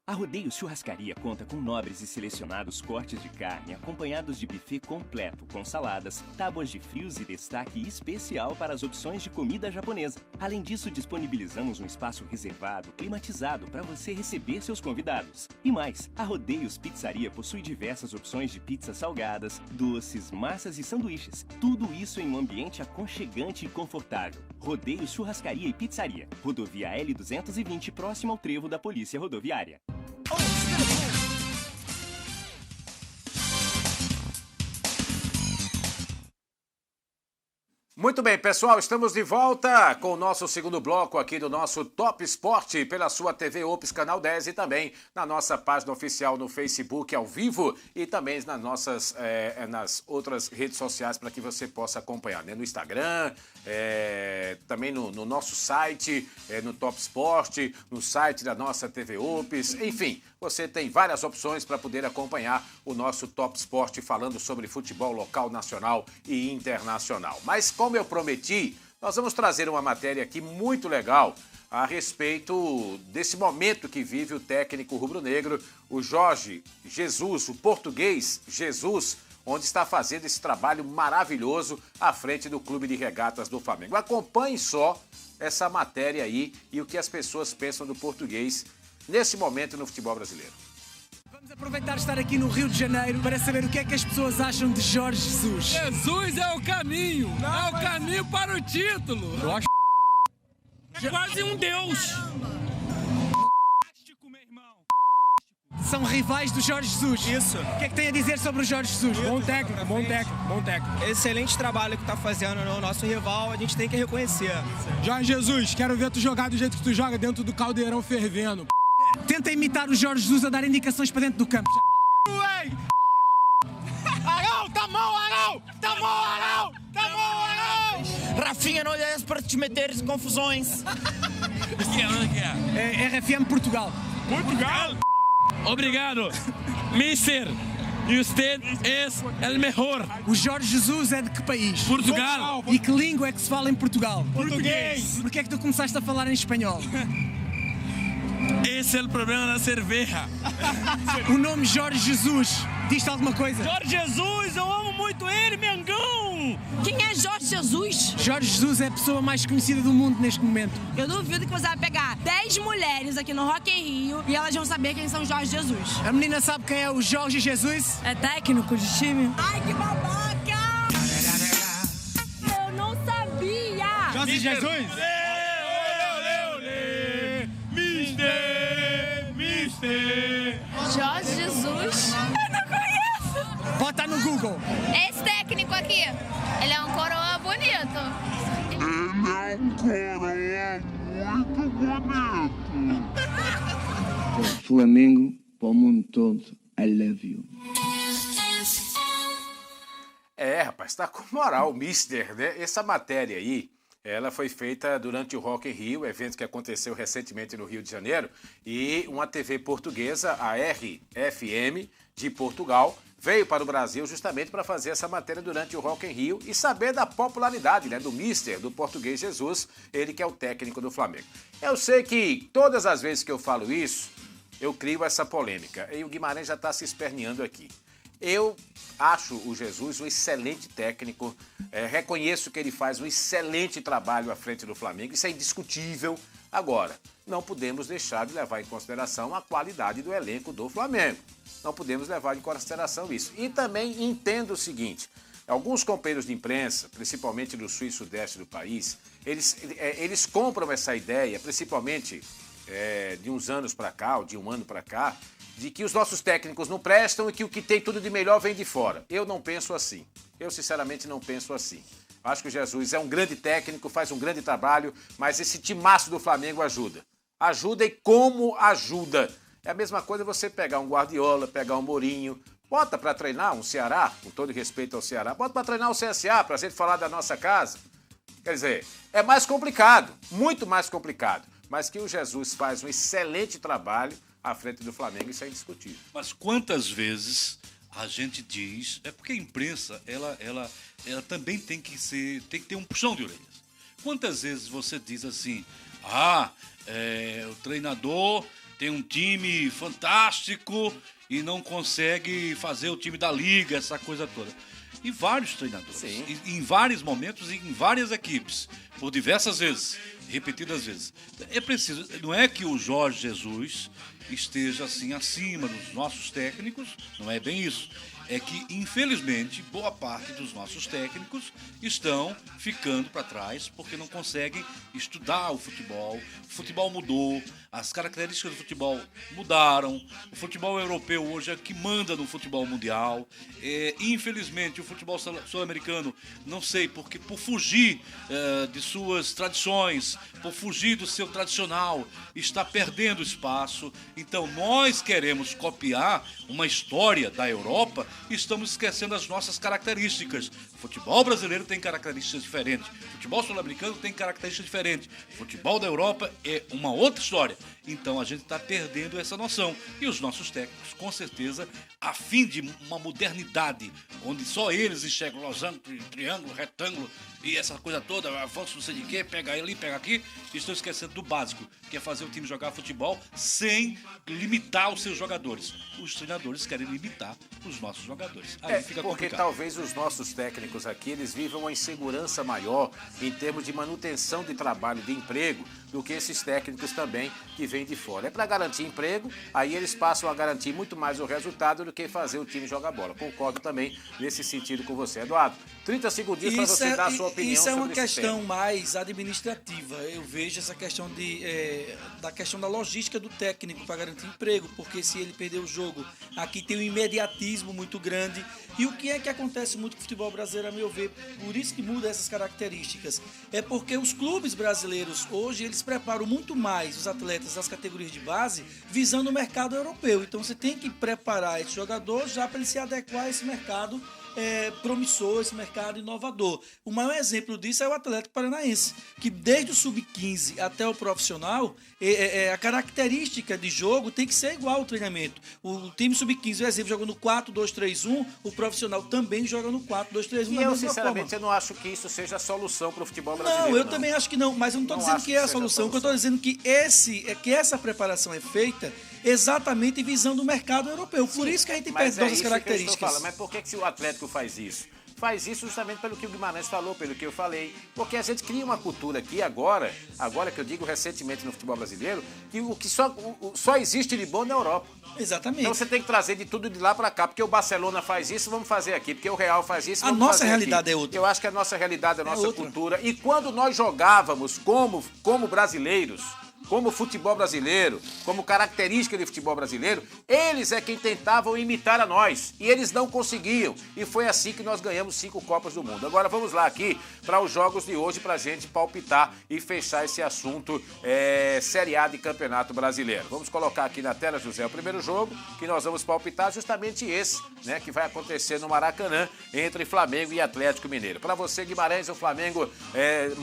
A Rodeio Churrascaria conta com nobres e selecionados cortes de carne, acompanhados de buffet completo, com saladas, tábuas de frios e destaque especial para as opções de comida japonesa. Além disso, disponibilizamos um espaço reservado, climatizado, para você receber seus convidados. E mais, a Rodeios Pizzaria possui diversas opções de pizzas salgadas, doces, massas e sanduíches. Tudo isso em um ambiente aconchegante e confortável. Rodeios Churrascaria e Pizzaria. Rodovia L220, próximo ao trevo da Polícia Rodoviária. Muito bem, pessoal, estamos de volta com o nosso segundo bloco aqui do nosso Top Esporte pela sua TV Ops Canal 10 e também na nossa página oficial no Facebook ao vivo e também nas outras redes sociais para que você possa acompanhar, né? No Instagram, também no nosso site, no Top Esporte, no site da nossa TV Ops, enfim, você tem várias opções para poder acompanhar o nosso Top Esporte falando sobre futebol local, nacional e internacional. Mas como eu prometi, nós vamos trazer uma matéria aqui muito legal a respeito desse momento que vive o técnico rubro-negro, o Jorge Jesus, o português Jesus, onde está fazendo esse trabalho maravilhoso à frente do Clube de Regatas do Flamengo. Acompanhe só essa matéria aí e o que as pessoas pensam do português nesse momento no futebol brasileiro. Vamos aproveitar de estar aqui no Rio de Janeiro para saber o que é que as pessoas acham de Jorge Jesus. Jesus é o caminho, é o caminho para o título. Eu acho é quase um deus. São rivais do Jorge Jesus. Isso. O que é que tem a dizer sobre o Jorge Jesus? Bom técnico, bom técnico, bom técnico. Excelente trabalho que tá fazendo no nosso rival, a gente tem que reconhecer. Jorge Jesus, quero ver tu jogar do jeito que tu joga, dentro do caldeirão fervendo. Tenta imitar o Jorge Jesus a dar indicações para dentro do campo. Arão, tá bom, Arão! Tá bom, Arão! Tá bom, Arão! Rafinha, não olhas para te meter em confusões. É RFM Portugal. Portugal? Obrigado, mister. E usted es el mejor. O Jorge Jesus é de que país? Portugal. E que língua é que se fala em Portugal? Português. Por que é que tu começaste a falar em espanhol? Esse é o problema da cerveja. O nome Jorge Jesus diz-te alguma coisa? Jorge Jesus, eu amo muito ele, Mengão. Quem é Jorge Jesus? Jorge Jesus é a pessoa mais conhecida do mundo neste momento. Eu duvido que você vai pegar 10 mulheres aqui no Rock in Rio e elas vão saber quem são Jorge Jesus. A menina sabe quem é o Jorge Jesus? É técnico de time? Ai, que babaca! Eu não sabia! Jorge Jesus? Mister! Jorge Jesus? Eu não conheço! Bota no Google! Esse técnico aqui, ele é um coroa bonito. Flamengo para o mundo todo, I love you. Rapaz, tá com moral, mister, né? Essa matéria aí, ela foi feita durante o Rock in Rio, evento que aconteceu recentemente no Rio de Janeiro, e uma TV portuguesa, a RFM de Portugal, veio para o Brasil justamente para fazer essa matéria durante o Rock in Rio e saber da popularidade, né, do mister, do português Jesus, ele que é o técnico do Flamengo. Eu sei que todas as vezes que eu falo isso, eu crio essa polêmica, e o Guimarães já está se esperneando aqui. Eu acho o Jesus um excelente técnico, reconheço que ele faz um excelente trabalho à frente do Flamengo, isso é indiscutível. Agora, não podemos deixar de levar em consideração a qualidade do elenco do Flamengo. Não podemos levar em consideração isso. E também entendo o seguinte, alguns companheiros de imprensa, principalmente do sul e sudeste do país, eles compram essa ideia, principalmente de uns anos para cá, ou de um ano para cá, de que os nossos técnicos não prestam e que o que tem tudo de melhor vem de fora. Eu não penso assim. Eu, sinceramente, não penso assim. Acho que o Jesus é um grande técnico, faz um grande trabalho, mas esse timaço do Flamengo ajuda. Ajuda e como ajuda. É a mesma coisa você pegar um Guardiola, pegar um Mourinho, bota para treinar um Ceará, com todo respeito ao Ceará, bota para treinar o CSA, para a gente falar da nossa casa. Quer dizer, é mais complicado, muito mais complicado. Mas que o Jesus faz um excelente trabalho, à frente do Flamengo, isso é indiscutível. Mas quantas vezes a gente diz... É porque a imprensa, ela também tem que ter um puxão de orelhas. Quantas vezes você diz assim... o treinador tem um time fantástico e não consegue fazer o time da liga, essa coisa toda. E vários treinadores, em vários momentos e em várias equipes, por diversas vezes, repetidas vezes. É preciso, não é que o Jorge Jesus esteja assim acima dos nossos técnicos, não é bem isso. É que, infelizmente, boa parte dos nossos técnicos estão ficando para trás porque não conseguem estudar o futebol. O futebol mudou, as características do futebol mudaram. O futebol europeu hoje é que manda no futebol mundial. Infelizmente, o futebol sul-americano, não sei, porque por fugir de suas tradições, por fugir do seu tradicional, está perdendo espaço. Então, nós queremos copiar uma história da Europa e estamos esquecendo as nossas características. O futebol brasileiro tem características diferentes. O futebol sul-americano tem características diferentes. O futebol da Europa é uma outra história. Então a gente está perdendo essa noção. E os nossos técnicos, com certeza, a fim de uma modernidade, onde só eles enxergam losango, triângulo, retângulo e essa coisa toda, avanço não sei de quê, pega ali, pega aqui, estão esquecendo do básico, que é fazer o time jogar futebol sem limitar os seus jogadores. Os treinadores querem limitar os nossos jogadores. Aí fica porque complicado. Talvez os nossos técnicos aqui, eles vivam uma insegurança maior em termos de manutenção de trabalho, de emprego, do que esses técnicos também que vêm de fora. É para garantir emprego, aí eles passam a garantir muito mais o resultado do que fazer o time jogar bola. Concordo também nesse sentido com você. Eduardo, 30 segundinhos para você dar a sua opinião isso é uma sobre esse questão tema. mais administrativa. Eu vejo essa questão da questão da logística do técnico para garantir emprego, porque se ele perder o jogo, aqui tem um imediatismo muito grande. E o que é que acontece muito com o futebol brasileiro, a meu ver, por isso que muda essas características, é porque os clubes brasileiros hoje, eles preparam muito mais os atletas das categorias de base visando o mercado europeu. Então você tem que preparar esse jogador já para ele se adequar a esse mercado promissor, esse mercado inovador. O maior exemplo disso é o Atlético Paranaense, que desde o sub-15 até o profissional, a característica de jogo tem que ser igual ao treinamento. O time sub-15, por exemplo, joga no 4-2-3-1, o profissional também joga no 4-2-3-1. E eu, sinceramente, eu não acho que isso seja a solução para o futebol brasileiro. Não, eu também acho que não, mas eu não estou dizendo que é a solução. O que eu estou dizendo que essa preparação é feita exatamente visando o mercado europeu. Por isso que a gente perde todas as características. Mas por que se o Atlético faz isso? Faz isso justamente pelo que o Guimarães falou, pelo que eu falei. Porque a gente cria uma cultura aqui agora que eu digo recentemente no futebol brasileiro, que o que só existe de bom na Europa. Exatamente. Então você tem que trazer de tudo de lá para cá, porque o Barcelona faz isso, vamos fazer aqui. Porque o Real faz isso, vamos fazer aqui. A nossa realidade é outra. Eu acho que a nossa realidade, a nossa cultura. E quando nós jogávamos como brasileiros, como futebol brasileiro, como característica de futebol brasileiro, eles é quem tentavam imitar a nós. E eles não conseguiam. E foi assim que nós ganhamos 5 Copas do Mundo. Agora vamos lá aqui para os jogos de hoje, para a gente palpitar e fechar esse assunto Série A de Campeonato Brasileiro. Vamos colocar aqui na tela, José, o primeiro jogo que nós vamos palpitar, justamente esse, né, que vai acontecer no Maracanã, entre Flamengo e Atlético Mineiro. Para você, Guimarães, o Flamengo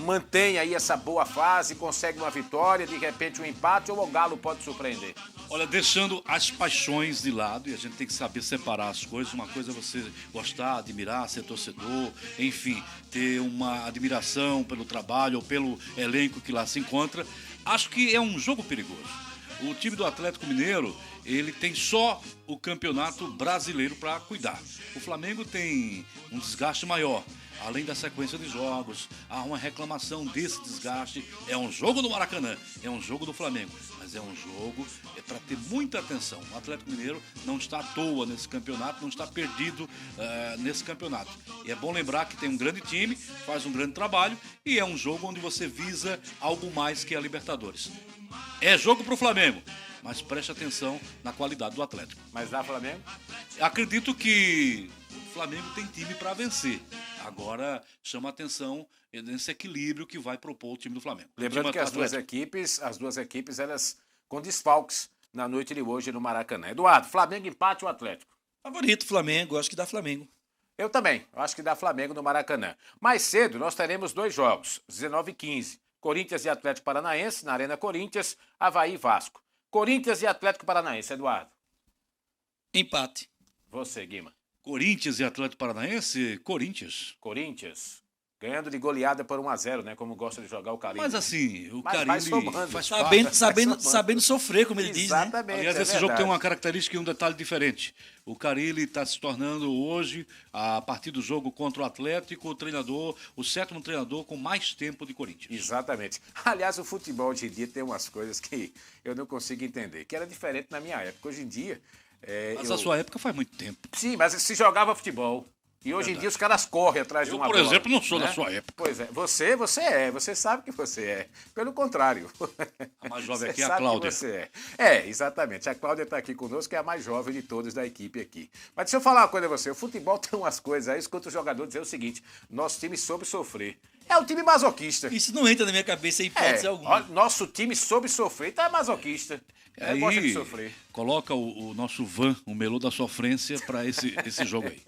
mantém aí essa boa fase, consegue uma vitória, de repente um empate, ou o Galo pode surpreender? Olha, deixando as paixões de lado, e a gente tem que saber separar as coisas. Uma coisa é você gostar, admirar, ser torcedor, enfim, ter uma admiração pelo trabalho ou pelo elenco que lá se encontra. Acho que é um jogo perigoso. O time do Atlético Mineiro, ele tem só o Campeonato Brasileiro para cuidar. O Flamengo tem um desgaste maior. Além da sequência de jogos, há uma reclamação desse desgaste. É um jogo do Maracanã, é um jogo do Flamengo, mas é um jogo para ter muita atenção. O Atlético Mineiro não está à toa nesse campeonato, não está perdido nesse campeonato. E é bom lembrar que tem um grande time, faz um grande trabalho e é um jogo onde você visa algo mais que a Libertadores. É jogo para o Flamengo, mas preste atenção na qualidade do Atlético. Mas dá Flamengo? Acredito que o Flamengo tem time para vencer. Agora chama a atenção nesse equilíbrio que vai propor o time do Flamengo. Lembrando que as duas equipes, elas com desfalques na noite de hoje no Maracanã. Eduardo, Flamengo empate ou Atlético? Favorito Flamengo, acho que dá Flamengo. Eu também, acho que dá Flamengo no Maracanã. Mais cedo nós teremos 2 jogos, 19h15. Corinthians e Atlético Paranaense, na Arena Corinthians, Avaí e Vasco. Corinthians e Atlético Paranaense, Eduardo. Empate. Você, Guima. Corinthians e Atlético Paranaense, Corinthians. Corinthians. Ganhando de goleada por 1-0, né? Como gosta de jogar o Carille. Mas assim, o Mas vai Carille somando. faz Sabendo sofrer, como ele diz, né? Exatamente. Aliás, esse jogo tem uma característica e um detalhe diferente. O Carille está se tornando hoje, a partir do jogo contra o Atlético, o 7º treinador com mais tempo de Corinthians. Exatamente. Aliás, o futebol hoje em dia tem umas coisas que eu não consigo entender, que era diferente na minha época. Hoje em dia... Mas a sua época faz muito tempo. Sim, mas se jogava futebol. E hoje em dia os caras correm atrás de uma bola. Eu, por exemplo, não sou da sua época. Pois é. Você sabe que você é. Pelo contrário. A mais jovem Você aqui é a sabe Cláudia. que você é. Exatamente. A Cláudia está aqui conosco, que é a mais jovem de todos da equipe aqui. Mas deixa eu falar uma coisa a você. O futebol tem umas coisas aí, escuta o jogador dizer o seguinte: nosso time soube sofrer. É o time masoquista. Isso não entra na minha cabeça em hipótese alguma. Nosso time soube sofrer, então é masoquista. Aí, gosta de sofrer. Coloca o nosso Van, o melô da sofrência, para esse jogo aí.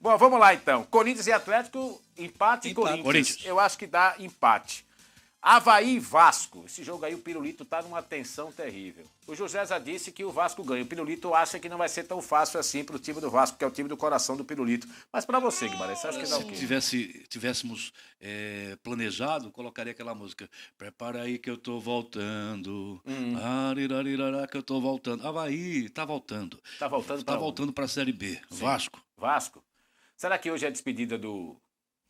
Bom, vamos lá então. Corinthians e Atlético, empate e Corinthians. Eu acho que dá empate. Avaí e Vasco. Esse jogo aí, o Pirulito tá numa tensão terrível. O José já disse que o Vasco ganha. O Pirulito acha que não vai ser tão fácil assim pro time do Vasco, que é o time do coração do Pirulito. Mas pra você, Guimarães, você acha que dá o quê? Se tivéssemos planejado, colocaria aquela música. Prepara aí que eu tô voltando. Aririrará, que eu tô voltando. Avaí tá voltando. Tá voltando pra Tá voltando pra Série B. Sim. Vasco. Será que hoje é a despedida do...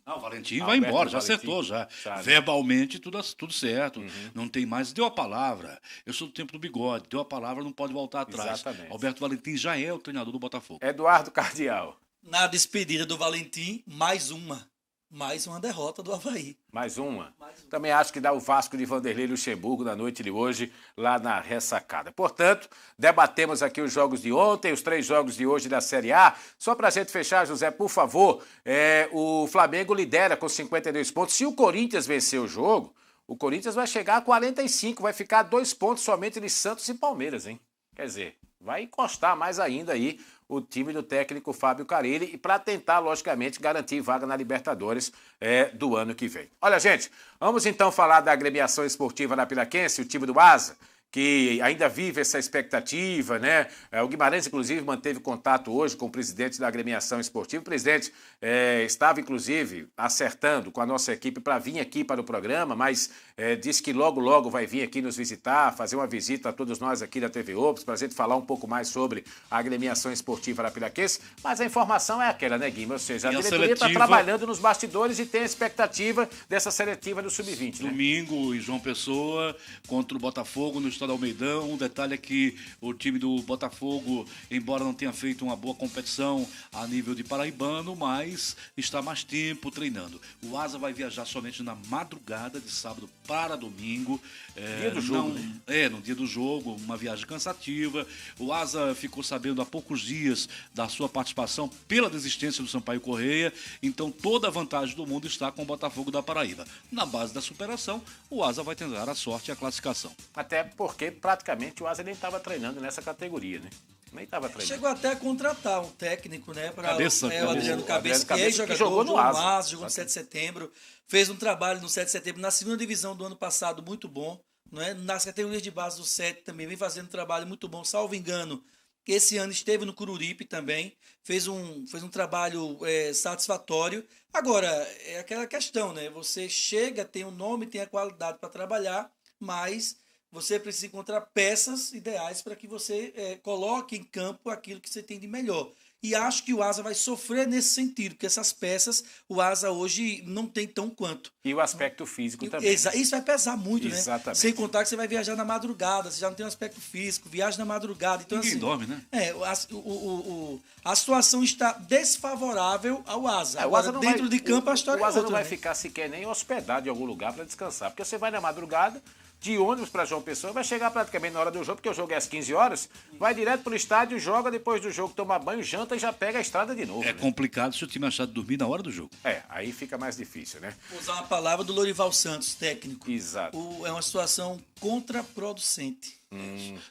O Valentim vai embora, já Valentim. acertou já. Sabe. Verbalmente, tudo certo. Não tem mais. Deu a palavra. Eu sou do tempo do bigode. Deu a palavra, não pode voltar atrás. Exatamente. Alberto Valentim já é o treinador do Botafogo. Eduardo Cardial. Na despedida do Valentim, mais uma derrota do Avaí. Mais uma. Também acho que dá o Vasco de Vanderlei Luxemburgo na noite de hoje, lá na ressacada. Portanto, debatemos aqui os jogos de ontem, os 3 jogos de hoje da Série A. Só pra gente fechar, José, por favor, o Flamengo lidera com 52 pontos. Se o Corinthians vencer o jogo, o Corinthians vai chegar a 45, vai ficar 2 pontos somente de Santos e Palmeiras, hein? Quer dizer, vai encostar mais ainda aí o time do técnico Fábio Carille e para tentar, logicamente, garantir vaga na Libertadores do ano que vem. Olha, gente, vamos então falar da agremiação esportiva na Piraquense, o time do Asa, que ainda vive essa expectativa, né? O Guimarães, inclusive, manteve contato hoje com o presidente da agremiação esportiva. O presidente estava, inclusive, acertando com a nossa equipe para vir aqui para o programa, mas disse que logo, logo vai vir aqui nos visitar, fazer uma visita a todos nós aqui da TV Ops, para a gente falar um pouco mais sobre a agremiação esportiva da Piraquense. Mas a informação é aquela, né, Guima? Ou seja, a diretoria está trabalhando nos bastidores e tem a expectativa dessa seletiva do Sub-20, né? Domingo, em João Pessoa, contra o Botafogo, no Estado Almeidão. Um detalhe é que o time do Botafogo, embora não tenha feito uma boa competição a nível de paraibano, mas está mais tempo treinando. O Asa vai viajar somente na madrugada de sábado para domingo. Dia do jogo, né? No dia do jogo, uma viagem cansativa. O Asa ficou sabendo há poucos dias da sua participação pela desistência do Sampaio Correia, então toda a vantagem do mundo está com o Botafogo da Paraíba. Na base da superação, o Asa vai tentar a sorte e a classificação. Até porque praticamente o Asa nem estava treinando nessa categoria, né? Nem estava treinando. Chegou até a contratar um técnico, né? Para o Adriano Cabeça, que é jogador, jogou no Asa, jogou no 7 de setembro, fez um trabalho no 7 de setembro, na segunda divisão do ano passado, muito bom, não é? Nas categorias de base do 7 também vem fazendo um trabalho muito bom, salvo engano. Esse ano esteve no Cururipe também, fez um trabalho satisfatório. Agora, é aquela questão, né? Você chega, tem o nome, tem a qualidade para trabalhar, mas você precisa encontrar peças ideais para que você coloque em campo aquilo que você tem de melhor. E acho que o Asa vai sofrer nesse sentido, porque essas peças o Asa hoje não tem tão quanto. E o aspecto físico também. Isso vai pesar muito, Exatamente. né? Sem contar que você vai viajar na madrugada, você já não tem um aspecto físico, viaja na madrugada. Então, Ninguém dorme, né? A situação está desfavorável ao Asa. O Asa não dentro vai, de campo a história o Asa é outra, não vai né? ficar sequer nem hospedado em algum lugar para descansar, porque você vai na madrugada, de ônibus para João Pessoa, vai chegar praticamente na hora do jogo, porque o jogo é às 15 horas, vai direto pro estádio, joga, depois do jogo toma banho, janta e já pega a estrada de novo. É complicado se o time achar de dormir na hora do jogo. Aí fica mais difícil, né? Vou usar uma palavra do Lorival Santos, técnico. Exato. É uma situação contraproducente.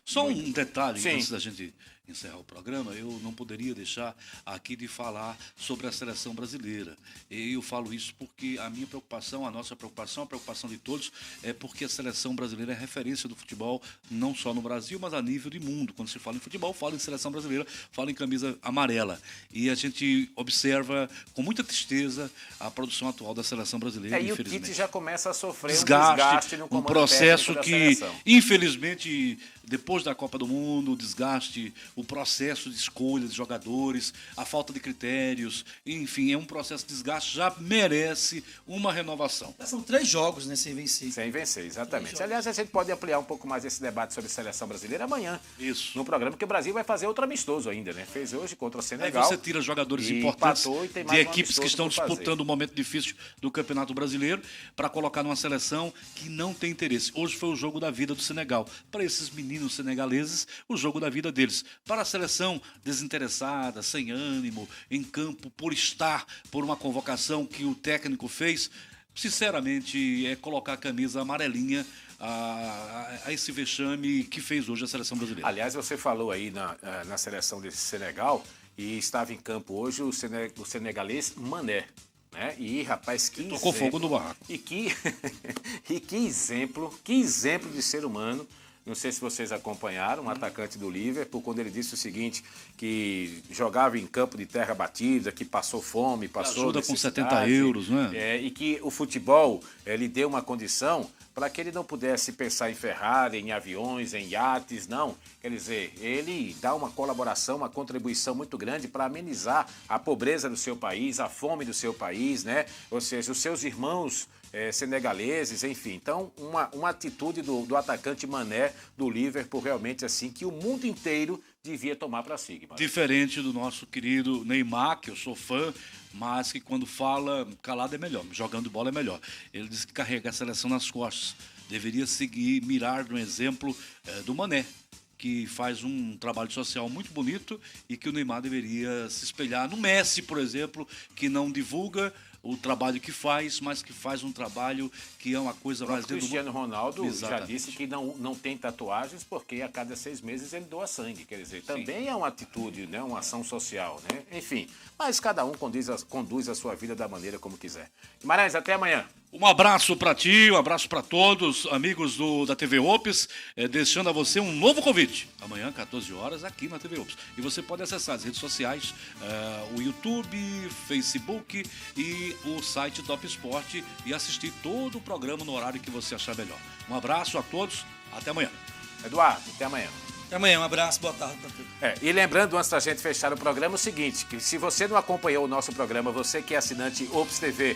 Só um detalhe, antes da gente encerrar o programa, eu não poderia deixar aqui de falar sobre a seleção brasileira. E eu falo isso porque a minha preocupação, a nossa preocupação, a preocupação de todos é porque a seleção brasileira é referência do futebol, não só no Brasil, mas a nível de mundo. Quando se fala em futebol, fala em seleção brasileira, fala em camisa amarela. E a gente observa com muita tristeza a produção atual da seleção brasileira, E infelizmente. o Tite já começa a sofrer desgaste no um comando processo técnico da que, seleção. infelizmente, depois da Copa do Mundo, o desgaste, o processo de escolha de jogadores, a falta de critérios, enfim, é um processo de desgaste, já merece uma renovação. São 3 jogos, né, sem vencer. Sem vencer, exatamente. Aliás, a gente pode ampliar um pouco mais esse debate sobre a seleção brasileira amanhã. Isso. No programa, porque o Brasil vai fazer outro amistoso ainda, né? Fez hoje contra o Senegal. Aí você tira jogadores e importantes empatou, e tem de mais um equipes que amistoso estão por fazer. disputando o momento difícil do Campeonato Brasileiro para colocar numa seleção que não tem interesse. Hoje foi o jogo da vida do Senegal. Para esses meninos senegaleses, o jogo da vida deles. Para a seleção desinteressada, sem ânimo, em campo, por estar, por uma convocação que o técnico fez, sinceramente, é colocar a camisa amarelinha a esse vexame que fez hoje a seleção brasileira. Aliás, você falou aí na seleção desse Senegal e estava em campo hoje o senegalês Mané. Né? E, rapaz, que tocou fogo no barraco. E que exemplo de ser humano. Não sei se vocês acompanharam, um atacante do Liverpool, quando ele disse o seguinte, que jogava em campo de terra batida, que passou fome, passou ajuda com necessidade, 70 euros, né? E que o futebol lhe deu uma condição para que ele não pudesse pensar em Ferrari, em aviões, em iates, não. Quer dizer, ele dá uma colaboração, uma contribuição muito grande para amenizar a pobreza do seu país, a fome do seu país, né? Ou seja, os seus irmãos senegaleses, enfim. Então, uma atitude do atacante Mané do Liverpool, realmente assim, que o mundo inteiro devia tomar para si. Diferente do nosso querido Neymar, que eu sou fã, mas que quando fala, calado é melhor, jogando bola é melhor. Ele disse que carrega a seleção nas costas. Deveria seguir, mirar no exemplo do Mané, que faz um trabalho social muito bonito e que o Neymar deveria se espelhar no Messi, por exemplo, que não divulga o trabalho que faz, mas que faz um trabalho que é uma coisa mais dentro do... Cristiano Ronaldo Exatamente. já disse que não tem tatuagens porque a cada 6 meses ele doa sangue. Quer dizer, também é uma atitude, né, uma ação social, né? Enfim, mas cada um conduz a sua vida da maneira como quiser. Guimarães, até amanhã. Um abraço para ti, um abraço para todos, amigos da TV Opes, deixando a você um novo convite. Amanhã, 14 horas, aqui na TV Opes. E você pode acessar as redes sociais, o YouTube, Facebook e o site Top Sport e assistir todo o programa no horário que você achar melhor. Um abraço a todos, até amanhã. Eduardo, até amanhã. Até amanhã, um abraço, boa tarde para todos. E lembrando, antes da gente fechar o programa, o seguinte, que se você não acompanhou o nosso programa, você que é assinante Opes TV,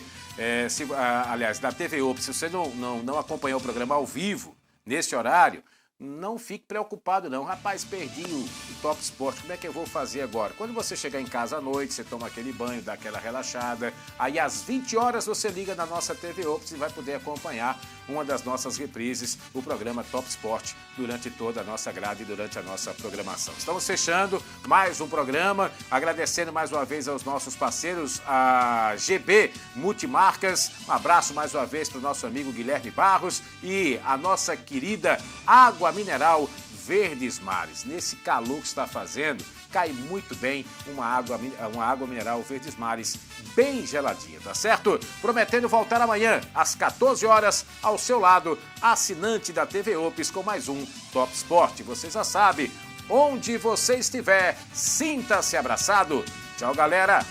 aliás, da TV Opes, se você não acompanhou o programa ao vivo, nesse horário, não fique preocupado não. Rapaz, perdi o Top Sport, como é que eu vou fazer agora? Quando você chegar em casa à noite, você toma aquele banho, dá aquela relaxada, aí às 20 horas você liga na nossa TV Opes e vai poder acompanhar uma das nossas reprises, o programa Top Sport, durante toda a nossa grade e durante a nossa programação. Estamos fechando mais um programa, agradecendo mais uma vez aos nossos parceiros, a GB Multimarcas, um abraço mais uma vez para o nosso amigo Guilherme Barros e a nossa querida Água Mineral Verdes Mares. Nesse calor que está fazendo, cai muito bem uma água mineral Verdes Mares bem geladinha, tá certo? Prometendo voltar amanhã, às 14 horas, ao seu lado, assinante da TV Opes com mais um Top Sport. Você já sabe, onde você estiver, sinta-se abraçado. Tchau, galera!